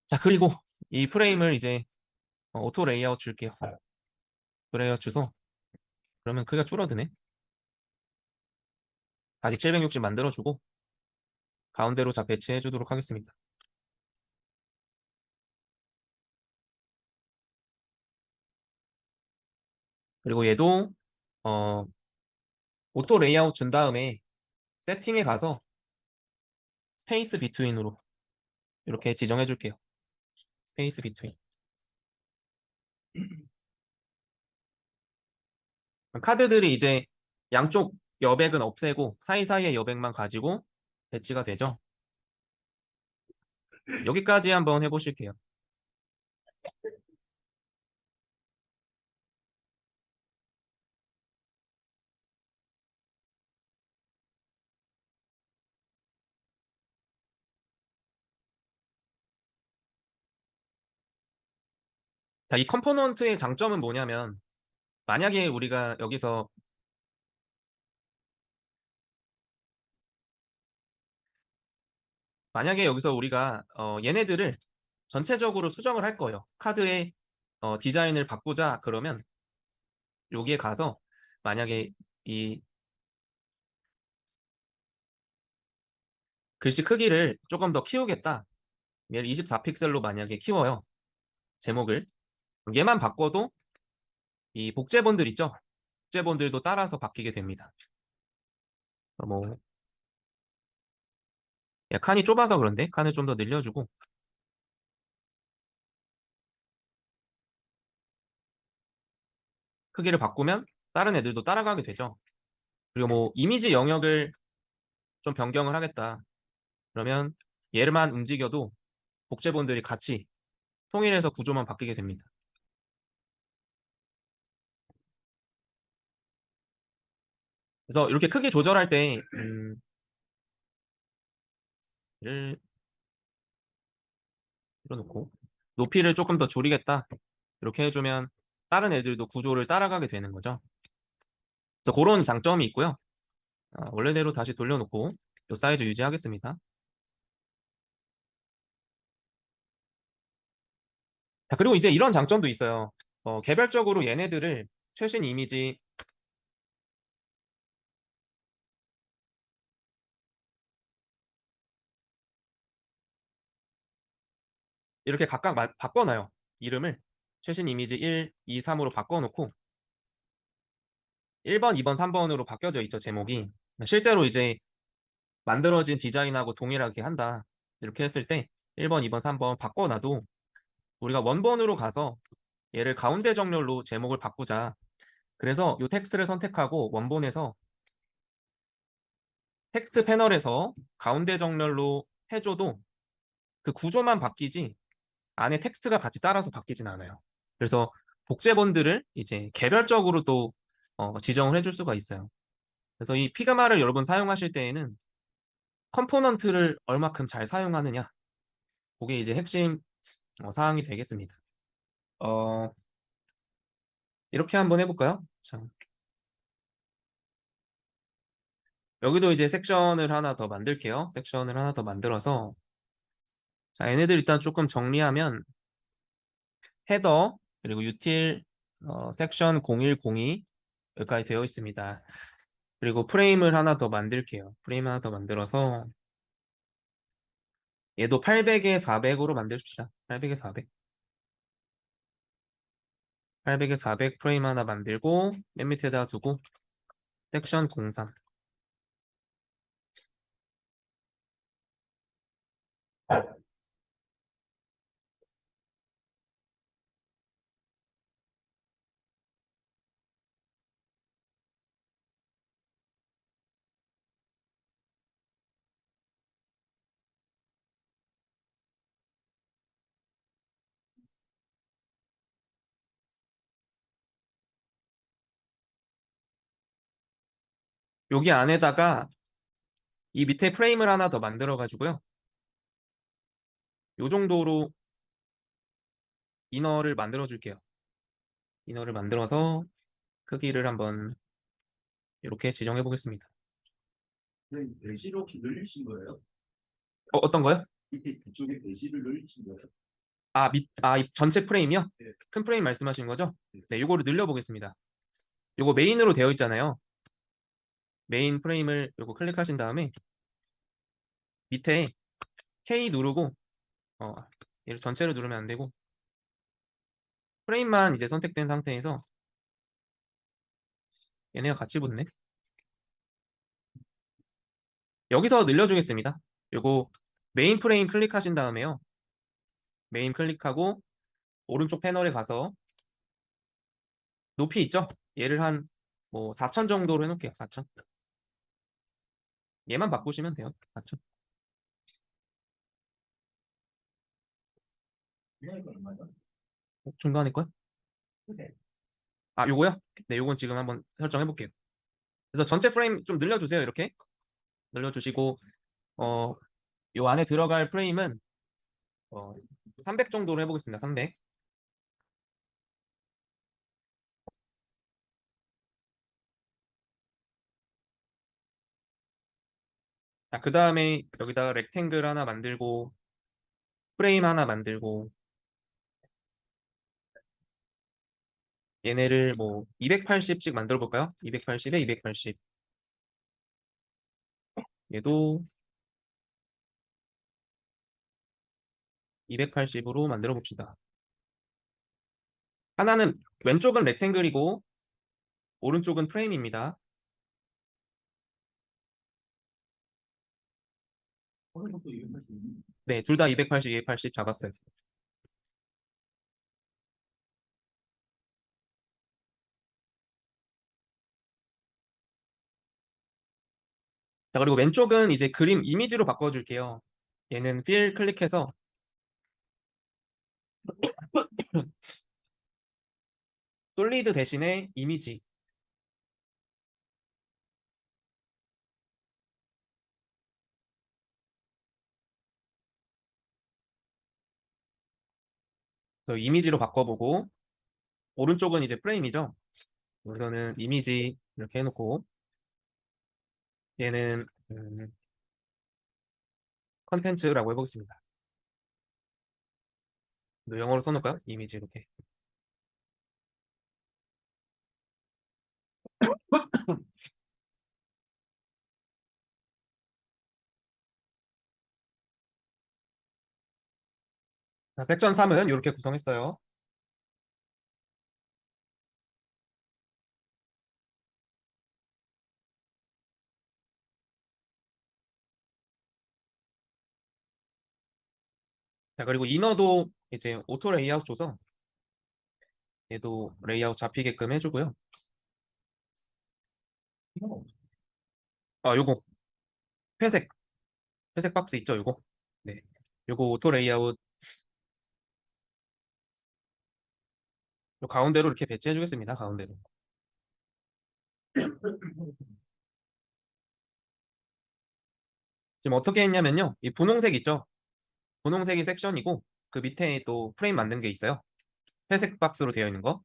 자, 그리고 이 프레임을 이제 오토 레이아웃 줄게요. 레이아웃 주소. 그러면 크기가 줄어드네. 다시 760 만들어주고 가운데로 자 배치해 주도록 하겠습니다. 그리고 얘도 어, 오토 레이아웃 준 다음에 세팅에 가서 스페이스 비트윈으로 이렇게 지정해 줄게요. 스페이스 비트윈. 카드들이 이제 양쪽 여백은 없애고 사이사이의 여백만 가지고 배치가 되죠. 여기까지 한번 해보실게요. 자, 이 컴포넌트의 장점은 뭐냐면 만약에 우리가 여기서 우리가 얘네들을 전체적으로 수정을 할 거예요. 카드의 디자인을 바꾸자 그러면 여기에 가서 만약에 이 글씨 크기를 조금 더 키우겠다. 얘를 24픽셀로 만약에 키워요. 제목을. 얘만 바꿔도 이 복제본들 있죠? 복제본들도 따라서 바뀌게 됩니다. 뭐 야, 칸이 좁아서 그런데 칸을 좀 더 늘려주고 크기를 바꾸면 다른 애들도 따라가게 되죠. 그리고 뭐 이미지 영역을 좀 변경을 하겠다. 그러면 얘만 움직여도 복제본들이 같이 통일해서 구조만 바뀌게 됩니다. 그래서 이렇게 크기 조절할 때 얘를 틀어놓고 높이를 조금 더 줄이겠다. 이렇게 해주면 다른 애들도 구조를 따라가게 되는 거죠. 그래서 그런 장점이 있고요. 원래대로 다시 돌려놓고 이 사이즈 유지하겠습니다. 자, 그리고 이제 이런 장점도 있어요. 개별적으로 얘네들을 최신 이미지 이렇게 각각 바꿔놔요. 이름을 최신 이미지 1, 2, 3으로 바꿔놓고 1번, 2번, 3번으로 바뀌어져 있죠, 제목이. 실제로 이제 만들어진 디자인하고 동일하게 한다. 이렇게 했을 때 1번, 2번, 3번 바꿔놔도 우리가 원본으로 가서 얘를 가운데 정렬로 제목을 바꾸자. 그래서 이 텍스트를 선택하고 원본에서 텍스트 패널에서 가운데 정렬로 해줘도 그 구조만 바뀌지 안에 텍스트가 같이 따라서 바뀌진 않아요. 그래서 복제본들을 이제 개별적으로 또 지정을 해줄 수가 있어요. 그래서 이 피그마를 여러분 사용하실 때에는 컴포넌트를 얼마큼 잘 사용하느냐, 그게 이제 핵심 사항이 되겠습니다. 어, 이렇게 한번 해볼까요? 자, 여기도 이제 섹션을 하나 더 만들게요. 섹션을 하나 더 만들어서 자, 얘네들 일단 조금 정리하면 헤더 그리고 util 섹션 0102 여기까지 되어 있습니다. 그리고 프레임을 하나 더 만들게요. 프레임 하나 더 만들어서 얘도 800에 400으로 만듭시다. 800에 400. 800에 400 프레임 하나 만들고 맨 밑에다 두고 섹션 03. 여기 안에다가 이 밑에 프레임을 하나 더 만들어 가지고요. 요 정도로 이너를 만들어 줄게요. 이너를 만들어서 크기를 한번 이렇게 지정해 보겠습니다. 배시를 혹시 늘리신 거예요? 어떤 거요? 이쪽에 배시를 늘리신 거예요? 이 전체 프레임이요? 네. 큰 프레임 말씀하신 거죠? 네, 요거를 늘려 보겠습니다. 요거 메인으로 되어 있잖아요. 메인 프레임을 요거 클릭하신 다음에 밑에 K 누르고 어, 얘를 전체를 누르면 안 되고 프레임만 이제 선택된 상태에서 얘네가 같이 붙네. 여기서 늘려주겠습니다. 요거 메인 프레임 클릭하신 다음에요. 메인 클릭하고 오른쪽 패널에 가서 높이 있죠? 얘를 한 뭐 4000 정도로 해놓을게요. 4000. 얘만 바꾸시면 돼요. 4000. 이거 얼마죠? 중간에 거요? 크세. 아, 요거요? 네, 요건 지금 한번 설정해 볼게요. 그래서 전체 프레임 좀 늘려주세요. 이렇게 늘려주시고 어, 요 안에 들어갈 프레임은 300 정도로 해보겠습니다. 300. 자, 그 다음에 여기다가 렉탱글 하나 만들고 프레임 하나 만들고 얘네를 뭐 280씩 만들어 볼까요? 280에 280. 얘도 280으로 만들어 봅시다. 하나는 왼쪽은 렉탱글이고 오른쪽은 프레임입니다. 오른쪽도 이거 할수 있는. 네, 둘 다 280, 280 잡았어요. 자, 그리고 왼쪽은 이제 그림 이미지로 바꿔줄게요. 얘는 필 클릭해서 솔리드 대신에 이미지. 그래서 이미지로 바꿔보고 오른쪽은 이제 프레임이죠. 우선은 이미지 이렇게 해놓고 얘는 컨텐츠라고 해보겠습니다. 영어로 써놓을까요? 이미지 이렇게. 자, 섹션 3은 이렇게 구성했어요. 자, 그리고 이너도 이제 오토 레이아웃 줘서 얘도 레이아웃 잡히게끔 해주고요. 아, 요거 회색 회색 박스 있죠, 요거. 네, 요거 오토 레이아웃 요 가운데로 이렇게 배치해 주겠습니다. 가운데로. 지금 어떻게 했냐면요, 이 분홍색 있죠. 분홍색이 섹션이고 그 밑에 또 프레임 만든 게 있어요. 회색 박스로 되어 있는 거.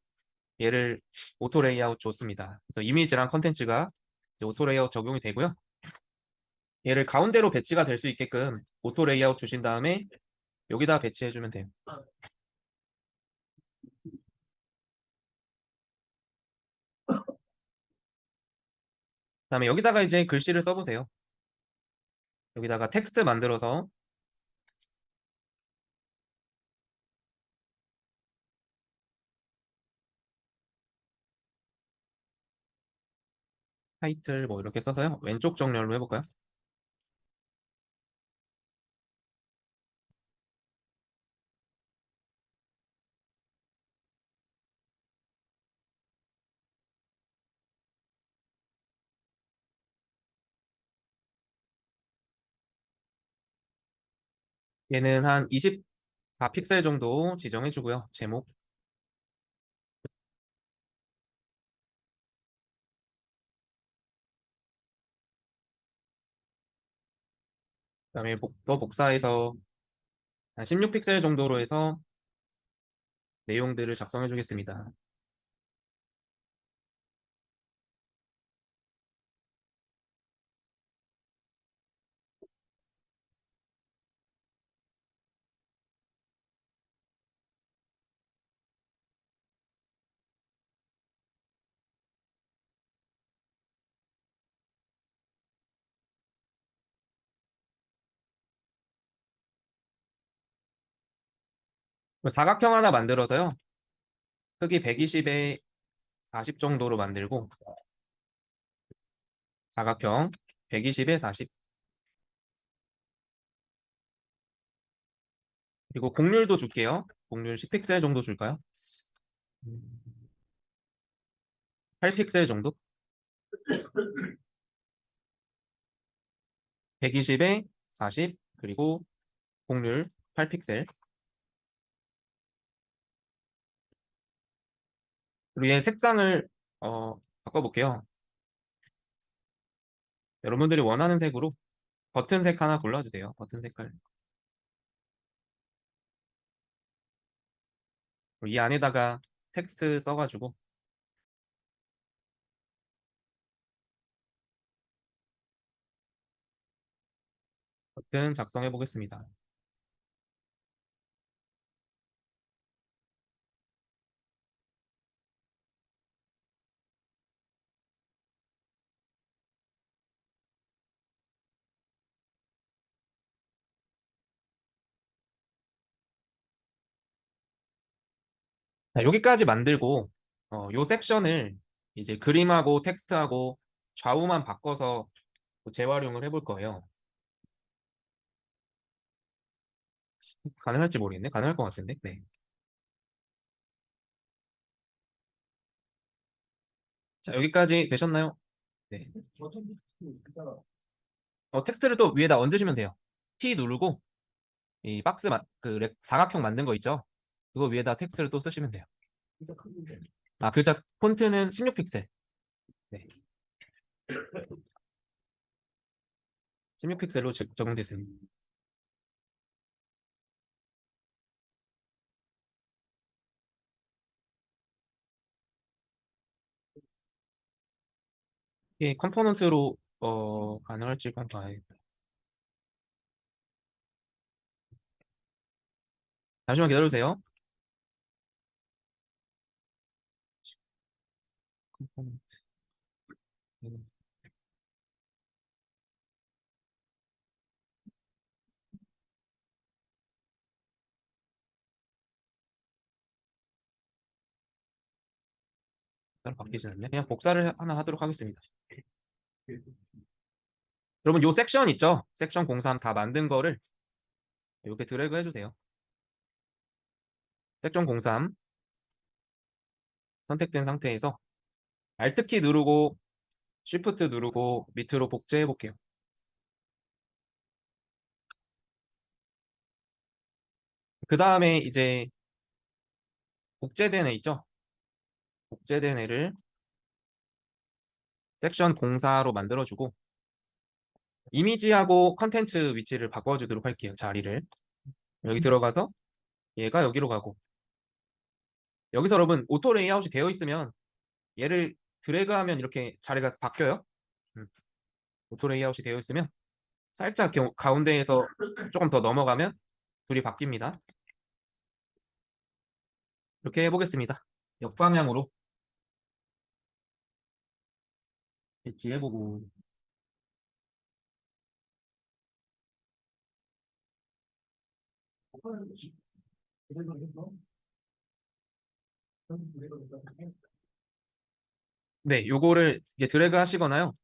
얘를 오토 레이아웃 줬습니다. 그래서 이미지랑 컨텐츠가 이제 오토 레이아웃 적용이 되고요. 얘를 가운데로 배치가 될 수 있게끔 오토 레이아웃 주신 다음에 여기다 배치해 주면 돼요. 그다음에 여기다가 이제 글씨를 써보세요. 여기다가 텍스트 만들어서 타이틀 뭐 이렇게 써서요. 왼쪽 정렬로 해볼까요? 얘는 한 24 픽셀 정도 지정해 주고요. 제목. 그다음에 더 복사해서 한 16 픽셀 정도로 해서 내용들을 작성해 주겠습니다. 사각형 하나 만들어서요. 크기 120에 40 정도로 만들고 사각형 120에 40. 그리고 곡률도 줄게요. 곡률 10픽셀 정도 줄까요? 8픽셀 정도? 120에 40. 그리고 곡률 8픽셀. 그리고 얘 색상을 바꿔볼게요. 여러분들이 원하는 색으로 버튼 색 하나 골라주세요. 버튼 색깔. 그리고 이 안에다가 텍스트 써가지고 버튼 작성해 보겠습니다. 자, 여기까지 만들고 요 섹션을 이제 그림하고 텍스트하고 좌우만 바꿔서 재활용을 해볼 거예요. 가능할지 모르겠네. 가능할 것 같은데. 네. 자, 여기까지 되셨나요? 네. 저좀 있다가 텍스트를 또 위에다 얹으시면 돼요. T 누르고 이 박스 사각형 만든 거 있죠? 그거 위에다 텍스트를 또 쓰시면 돼요. 진짜 큰데. 아, 글자 폰트는 16픽셀. 네. 16픽셀로 적용됐습니다. 이게 컴포넌트로 가능할지 한번 봐야겠다. 잠시만 기다려주세요. 컴포넌트. 따로 바뀌진 않네. 그냥 복사를 하나 하도록 하겠습니다. 여러분 요 섹션 있죠? 섹션 03 다 만든 거를 이렇게 드래그 해주세요. 섹션 03 선택된 상태에서 Alt키 누르고 Shift 누르고 밑으로 복제해 볼게요. 그 다음에 이제 복제된 애 있죠? 복제된 애를 섹션 04로 만들어주고 이미지하고 컨텐츠 위치를 바꿔주도록 할게요. 자리를. 여기 들어가서 얘가 여기로 가고 여기서 여러분 오토 레이아웃이 되어 있으면 얘를 드래그하면 이렇게 자리가 바뀌어요. 음, 오토 레이아웃이 되어 있으면 살짝 가운데에서 조금 더 넘어가면 둘이 바뀝니다. 이렇게 해보겠습니다. 역방향으로 배치해보고 네, 요거를 이게 드래그 하시거나요.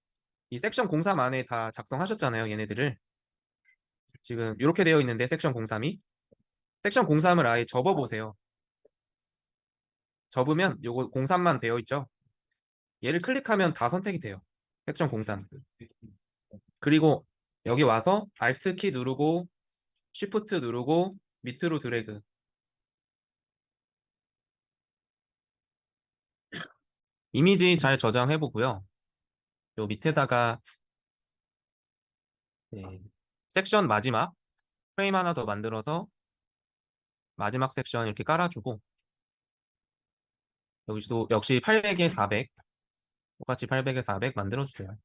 이 섹션 03 안에 다 작성하셨잖아요, 얘네들을. 지금 이렇게 되어 있는데 섹션 03이 섹션 03을 아예 접어보세요. 접으면 요거 03만 되어 있죠. 얘를 클릭하면 다 선택이 돼요. 섹션 03. 그리고 여기 와서 Alt 키 누르고 Shift 누르고 밑으로 드래그. 이미지 잘 저장해 보고요. 요 밑에다가 네, 섹션 마지막 프레임 하나 더 만들어서 마지막 섹션 이렇게 깔아주고 여기서도 역시 800에 400 똑같이 800에 400 만들어주세요.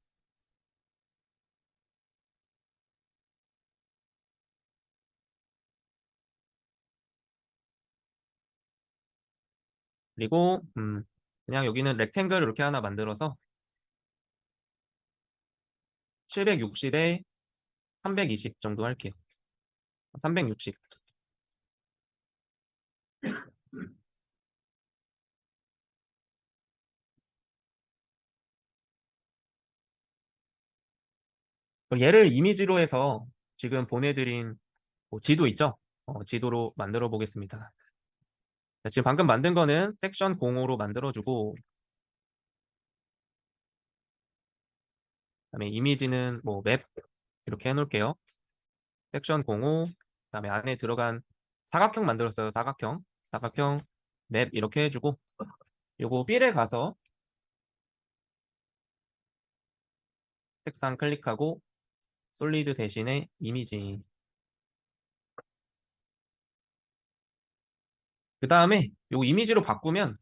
그리고 그냥 여기는 렉탱글 이렇게 하나 만들어서 760에 320 정도 할게요. 360. 그럼 얘를 이미지로 해서 지금 보내드린 뭐 지도 있죠? 지도로 만들어 보겠습니다. 자, 지금 방금 만든 거는 섹션 05로 만들어주고, 그다음에 이미지는 뭐 맵 이렇게 해놓을게요. 섹션 05, 그다음에 안에 들어간 사각형 만들었어요. 사각형 맵 이렇게 해주고, 요거 필에 가서 색상 클릭하고 솔리드 대신에 이미지. 그 다음에 요 이미지로 바꾸면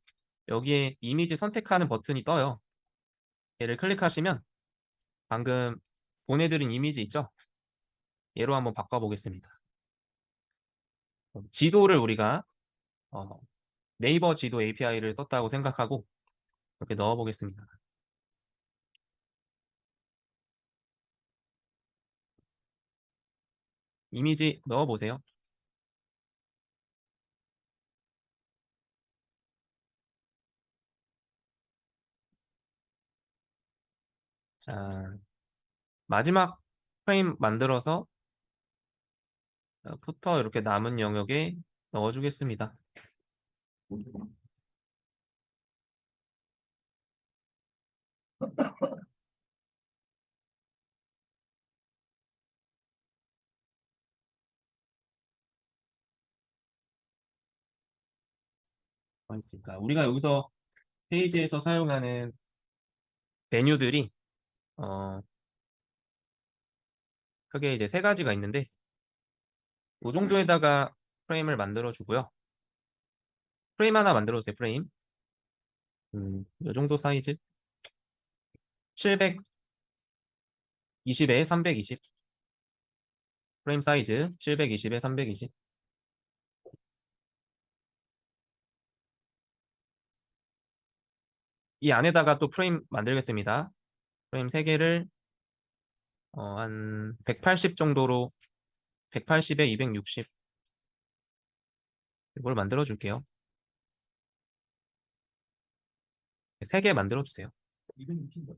여기에 이미지 선택하는 버튼이 떠요. 얘를 클릭하시면 방금 보내드린 이미지 있죠? 얘로 한번 바꿔보겠습니다. 지도를 우리가 어, 네이버 지도 API를 썼다고 생각하고 이렇게 넣어보겠습니다. 이미지 넣어보세요. 자, 마지막 프레임 만들어서 부터 이렇게 남은 영역에 넣어주겠습니다. 있습니다. 우리가 여기서 페이지에서 사용하는 메뉴들이 어, 크게 이제 세 가지가 있는데 이 정도에다가 프레임을 만들어 주고요. 프레임 하나 만들어 주세요. 프레임. 이 정도 사이즈. 720에 320. 프레임 사이즈 720에 320. 이 안에다가 또 프레임 만들겠습니다. 프레임 3개를 한 180 정도로 180에 260 이걸 만들어 줄게요. 3개 만들어 주세요. 260.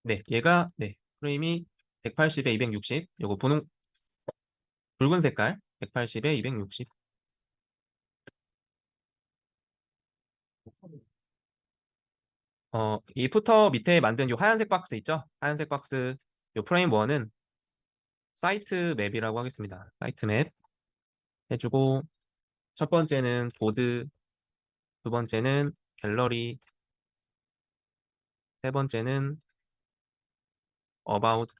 네, 얘가 네 프레임이 180에 260. 요거 분홍 붉은 색깔 180에 260. 이 푸터 밑에 만든 요 하얀색 박스 있죠? 하얀색 박스 요 프레임 1은 사이트 맵이라고 하겠습니다. 사이트 맵 해주고 첫 번째는 보드, 두 번째는 갤러리, 세 번째는 about.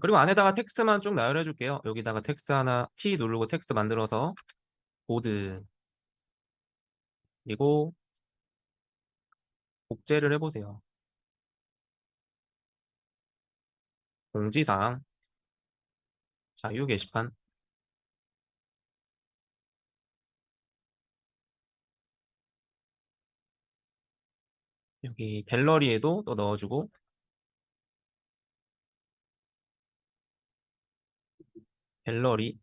그리고 안에다가 텍스트만 쭉 나열해 줄게요. 여기다가 텍스트 하나 T 누르고 텍스트 만들어서 보드 그리고 복제를 해보세요. 공지사항, 자유 게시판, 여기 갤러리에도 또 넣어주고 갤러리,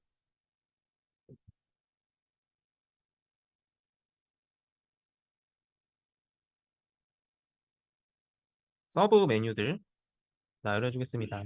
서브 메뉴들 나열해 주겠습니다.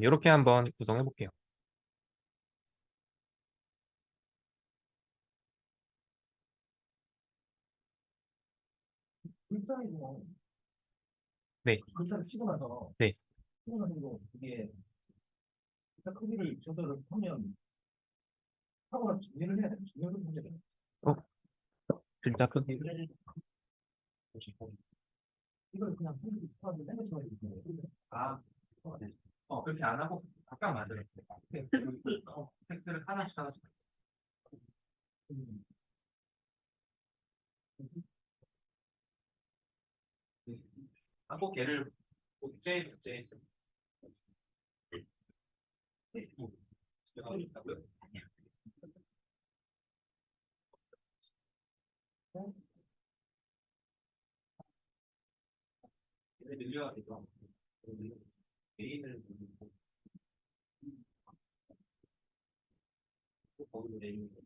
이렇게 한번 구성해 볼게요. 글자이고 네, 글자를 치고 나서 네. 치고 나서 이거 이게 글자 크기를 조절을 하면 하고 나서 정리를 해야 돼. 정리를 문제가 있어. 어, 글자 크기. 얘를 보시고 이걸 그냥 한국이 수학을 맨날 쳐야 되는데 아, 네. 그렇게 안 하고 각각 만들었어요. 텍스트를 하나씩. 하고 걔를 복제했어. 얘를 늘려야 되죠. 메인을 누르고 거기로 내리는 거.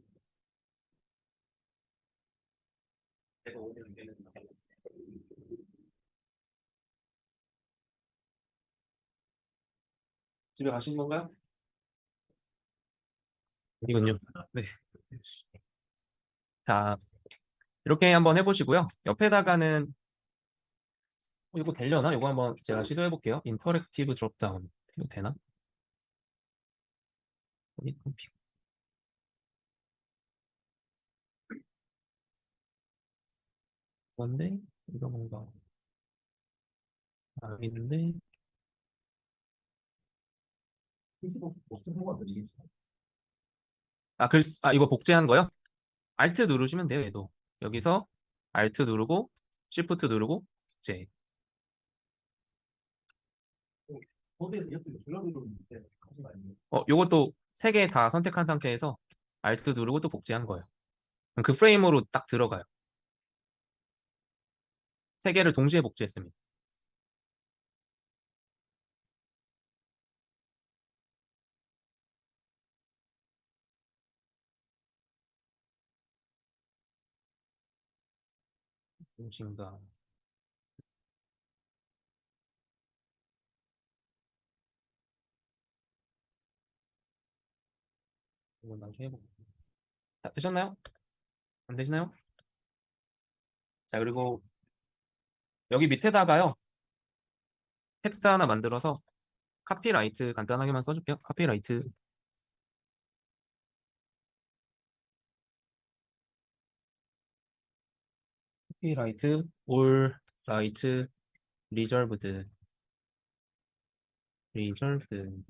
제가 오늘 되는 집에 가신 건가요? 아니군요. 네. 자, 이렇게 한번 해보시고요. 옆에다가는 이거 되려나? 이거 한번 제가 시도해 볼게요. 인터랙티브 드롭다운 이거 되나? 어디 컴퓨터. 뭔데? 이거 뭔가 있는데 피시복 목숨 보고 되시겠어요? 이거 복제한 거요? Alt 누르시면 돼요. 얘도 여기서 Alt 누르고 Shift 누르고 복제. 거기에서 옆에 눌러주는 이제 하신 거 아니에요? 요것도 세 개 다 선택한 상태에서 Alt 누르고 또 복제한 거예요. 그럼 그 프레임으로 딱 들어가요. 세 개를 동시에 복제했습니다. 무엇인가 이거 나중에 해볼게요. 자, 되셨나요? 안 되시나요? 자, 그리고 여기 밑에다가요. 텍스트 하나 만들어서 카피라이트 간단하게만 써줄게요. 카피라이트. 카피라이트 올 라이트 리저브드 리저브드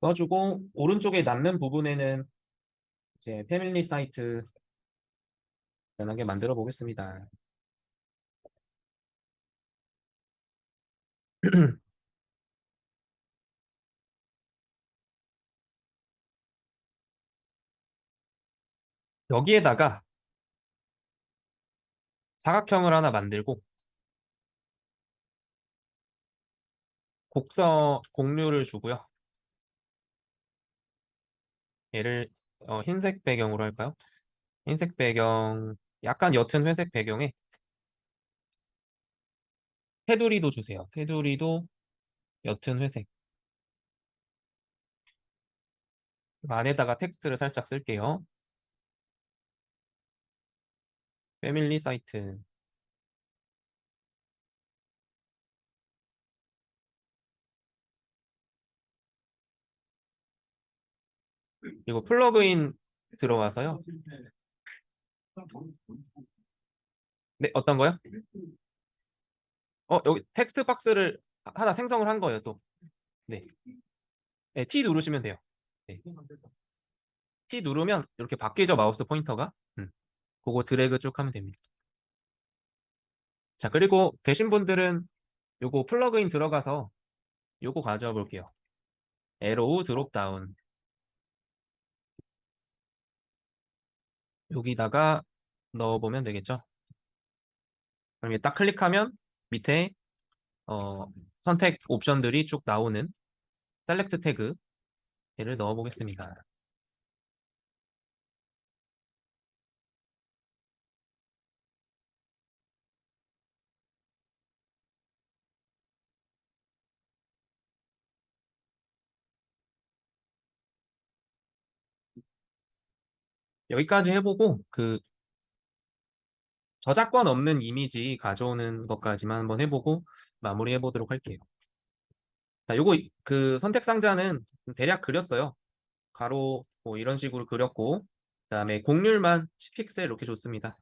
써주고 오른쪽에 남는 부분에는 이제 패밀리 사이트 간단하게 만들어 보겠습니다. 여기에다가 사각형을 하나 만들고 곡선 공류를 주고요. 얘를 흰색 배경으로 할까요? 흰색 배경, 약간 옅은 회색 배경에 테두리도 주세요. 테두리도 옅은 회색. 안에다가 텍스트를 살짝 쓸게요. 패밀리 사이트. 그리고 플러그인 들어가서요. 네, 어떤 거요? 여기 텍스트 박스를 하나 생성을 한 거예요, 또. 네. 네, T 누르시면 돼요. 네. T 누르면 이렇게 바뀌죠, 마우스 포인터가. 그거 드래그 쭉 하면 됩니다. 자, 그리고 되신 분들은 요거 플러그인 들어가서 요거 가져와 볼게요. 에로우 드롭 다운. 여기다가 넣어보면 되겠죠. 그럼 이게 딱 클릭하면 밑에 선택 옵션들이 쭉 나오는 셀렉트 태그 얘를 넣어보겠습니다. 여기까지 해보고 그 저작권 없는 이미지 가져오는 것까지만 한번 해보고 마무리해 보도록 할게요. 자, 요거 그 선택 상자는 대략 그렸어요. 가로 뭐 이런 식으로 그렸고, 그다음에 곡률만 10픽셀 이렇게 줬습니다.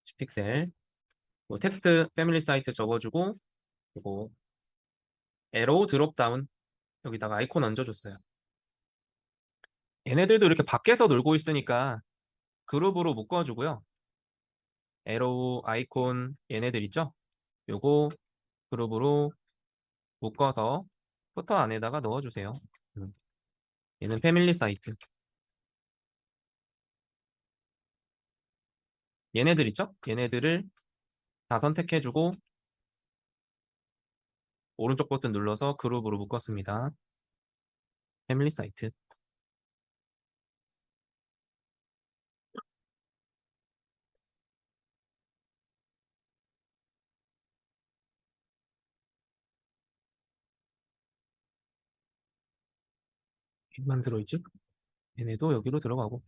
10픽셀. 뭐 텍스트 패밀리 사이트 적어주고, 그리고 에로우 드롭다운 여기다가 아이콘 얹어줬어요. 얘네들도 이렇게 밖에서 놀고 있으니까 그룹으로 묶어주고요. 에로우 아이콘 얘네들 있죠? 요거 그룹으로 묶어서 포터 안에다가 넣어주세요. 음, 얘는 패밀리 사이트. 얘네들 있죠? 얘네들을 다 선택해주고 오른쪽 버튼 눌러서 그룹으로 묶었습니다. 패밀리 사이트. 만 들어있지? 얘네도 여기로 들어가고.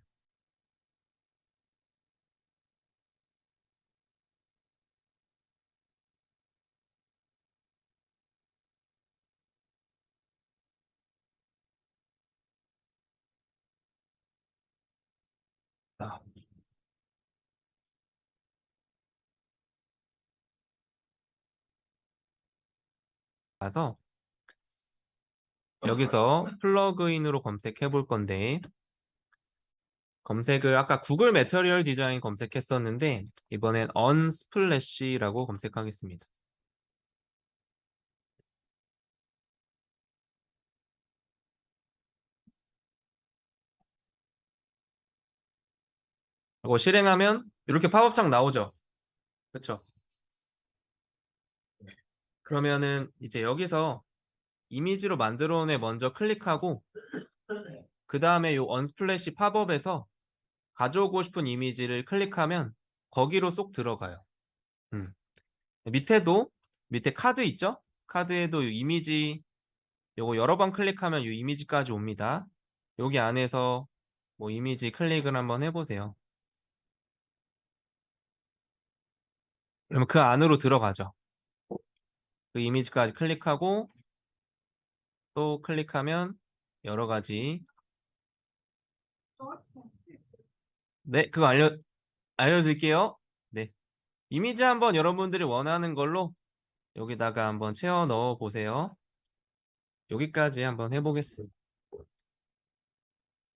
자, 가서 여기서 플러그인으로 검색해 볼 건데 검색을 아까 구글 매터리얼 디자인 검색했었는데 이번엔 언스플래시라고 검색하겠습니다. 이거 실행하면 이렇게 팝업창 나오죠. 그렇죠? 그러면은 이제 여기서 이미지로 만들어내 먼저 클릭하고 그 다음에 요 언스플래시 팝업에서 가져오고 싶은 이미지를 클릭하면 거기로 쏙 들어가요. 음. 밑에도 밑에 카드 있죠? 카드에도 요 이미지 요거 여러 번 클릭하면 이 이미지까지 옵니다. 여기 안에서 뭐 이미지 클릭을 한번 해보세요. 그러면 그 안으로 들어가죠. 그 이미지까지 클릭하고 또 클릭하면 여러 가지. 네, 그거 알려드릴게요. 네. 이미지 한번 여러분들이 원하는 걸로 여기다가 한번 채워 넣어 보세요. 여기까지 한번 해보겠습니다.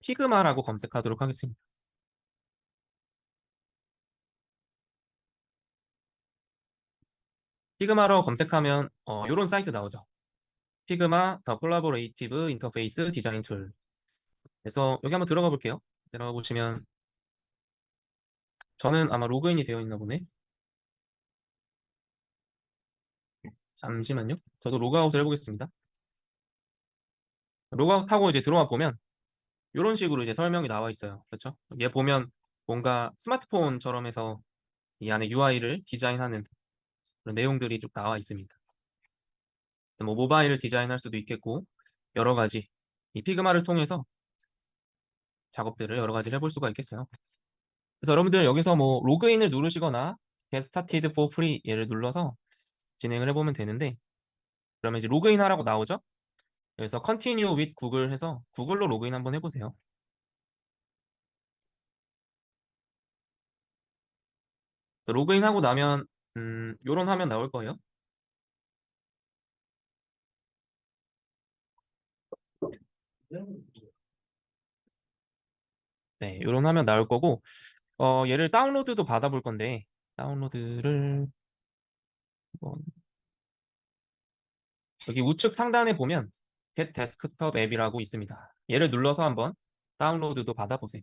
피그마라고 검색하도록 하겠습니다. 피그마로 검색하면 이런 사이트 나오죠. 피그마 더 콜라보레이티브 인터페이스 디자인 툴. 그래서 여기 한번 들어가 볼게요. 들어가 보시면 저는 아마 로그인이 되어 있나 보네. 잠시만요. 저도 로그아웃을 해보겠습니다. 로그아웃하고 이제 들어와 보면 이런 식으로 이제 설명이 나와 있어요. 그렇죠? 얘 보면 뭔가 스마트폰처럼 해서 이 안에 UI를 디자인하는 그런 내용들이 쭉 나와 있습니다. 그래서 뭐 모바일을 디자인할 수도 있겠고 여러 가지 이 피그마를 통해서 작업들을 여러 가지를 해볼 수가 있겠어요. 그래서 여러분들 여기서 뭐 로그인을 누르시거나 Get Started for Free 얘를 눌러서 진행을 해보면 되는데 그러면 이제 로그인 하라고 나오죠? 그래서 Continue with Google 해서 구글로 로그인 한번 해보세요. 로그인 하고 나면 요런 화면 나올 거예요. 네, 요런 화면 나올 거고 얘를 다운로드도 받아볼 건데 다운로드를 한번 여기 우측 상단에 보면 Get Desktop 앱이라고 있습니다. 얘를 눌러서 한번 다운로드도 받아보세요.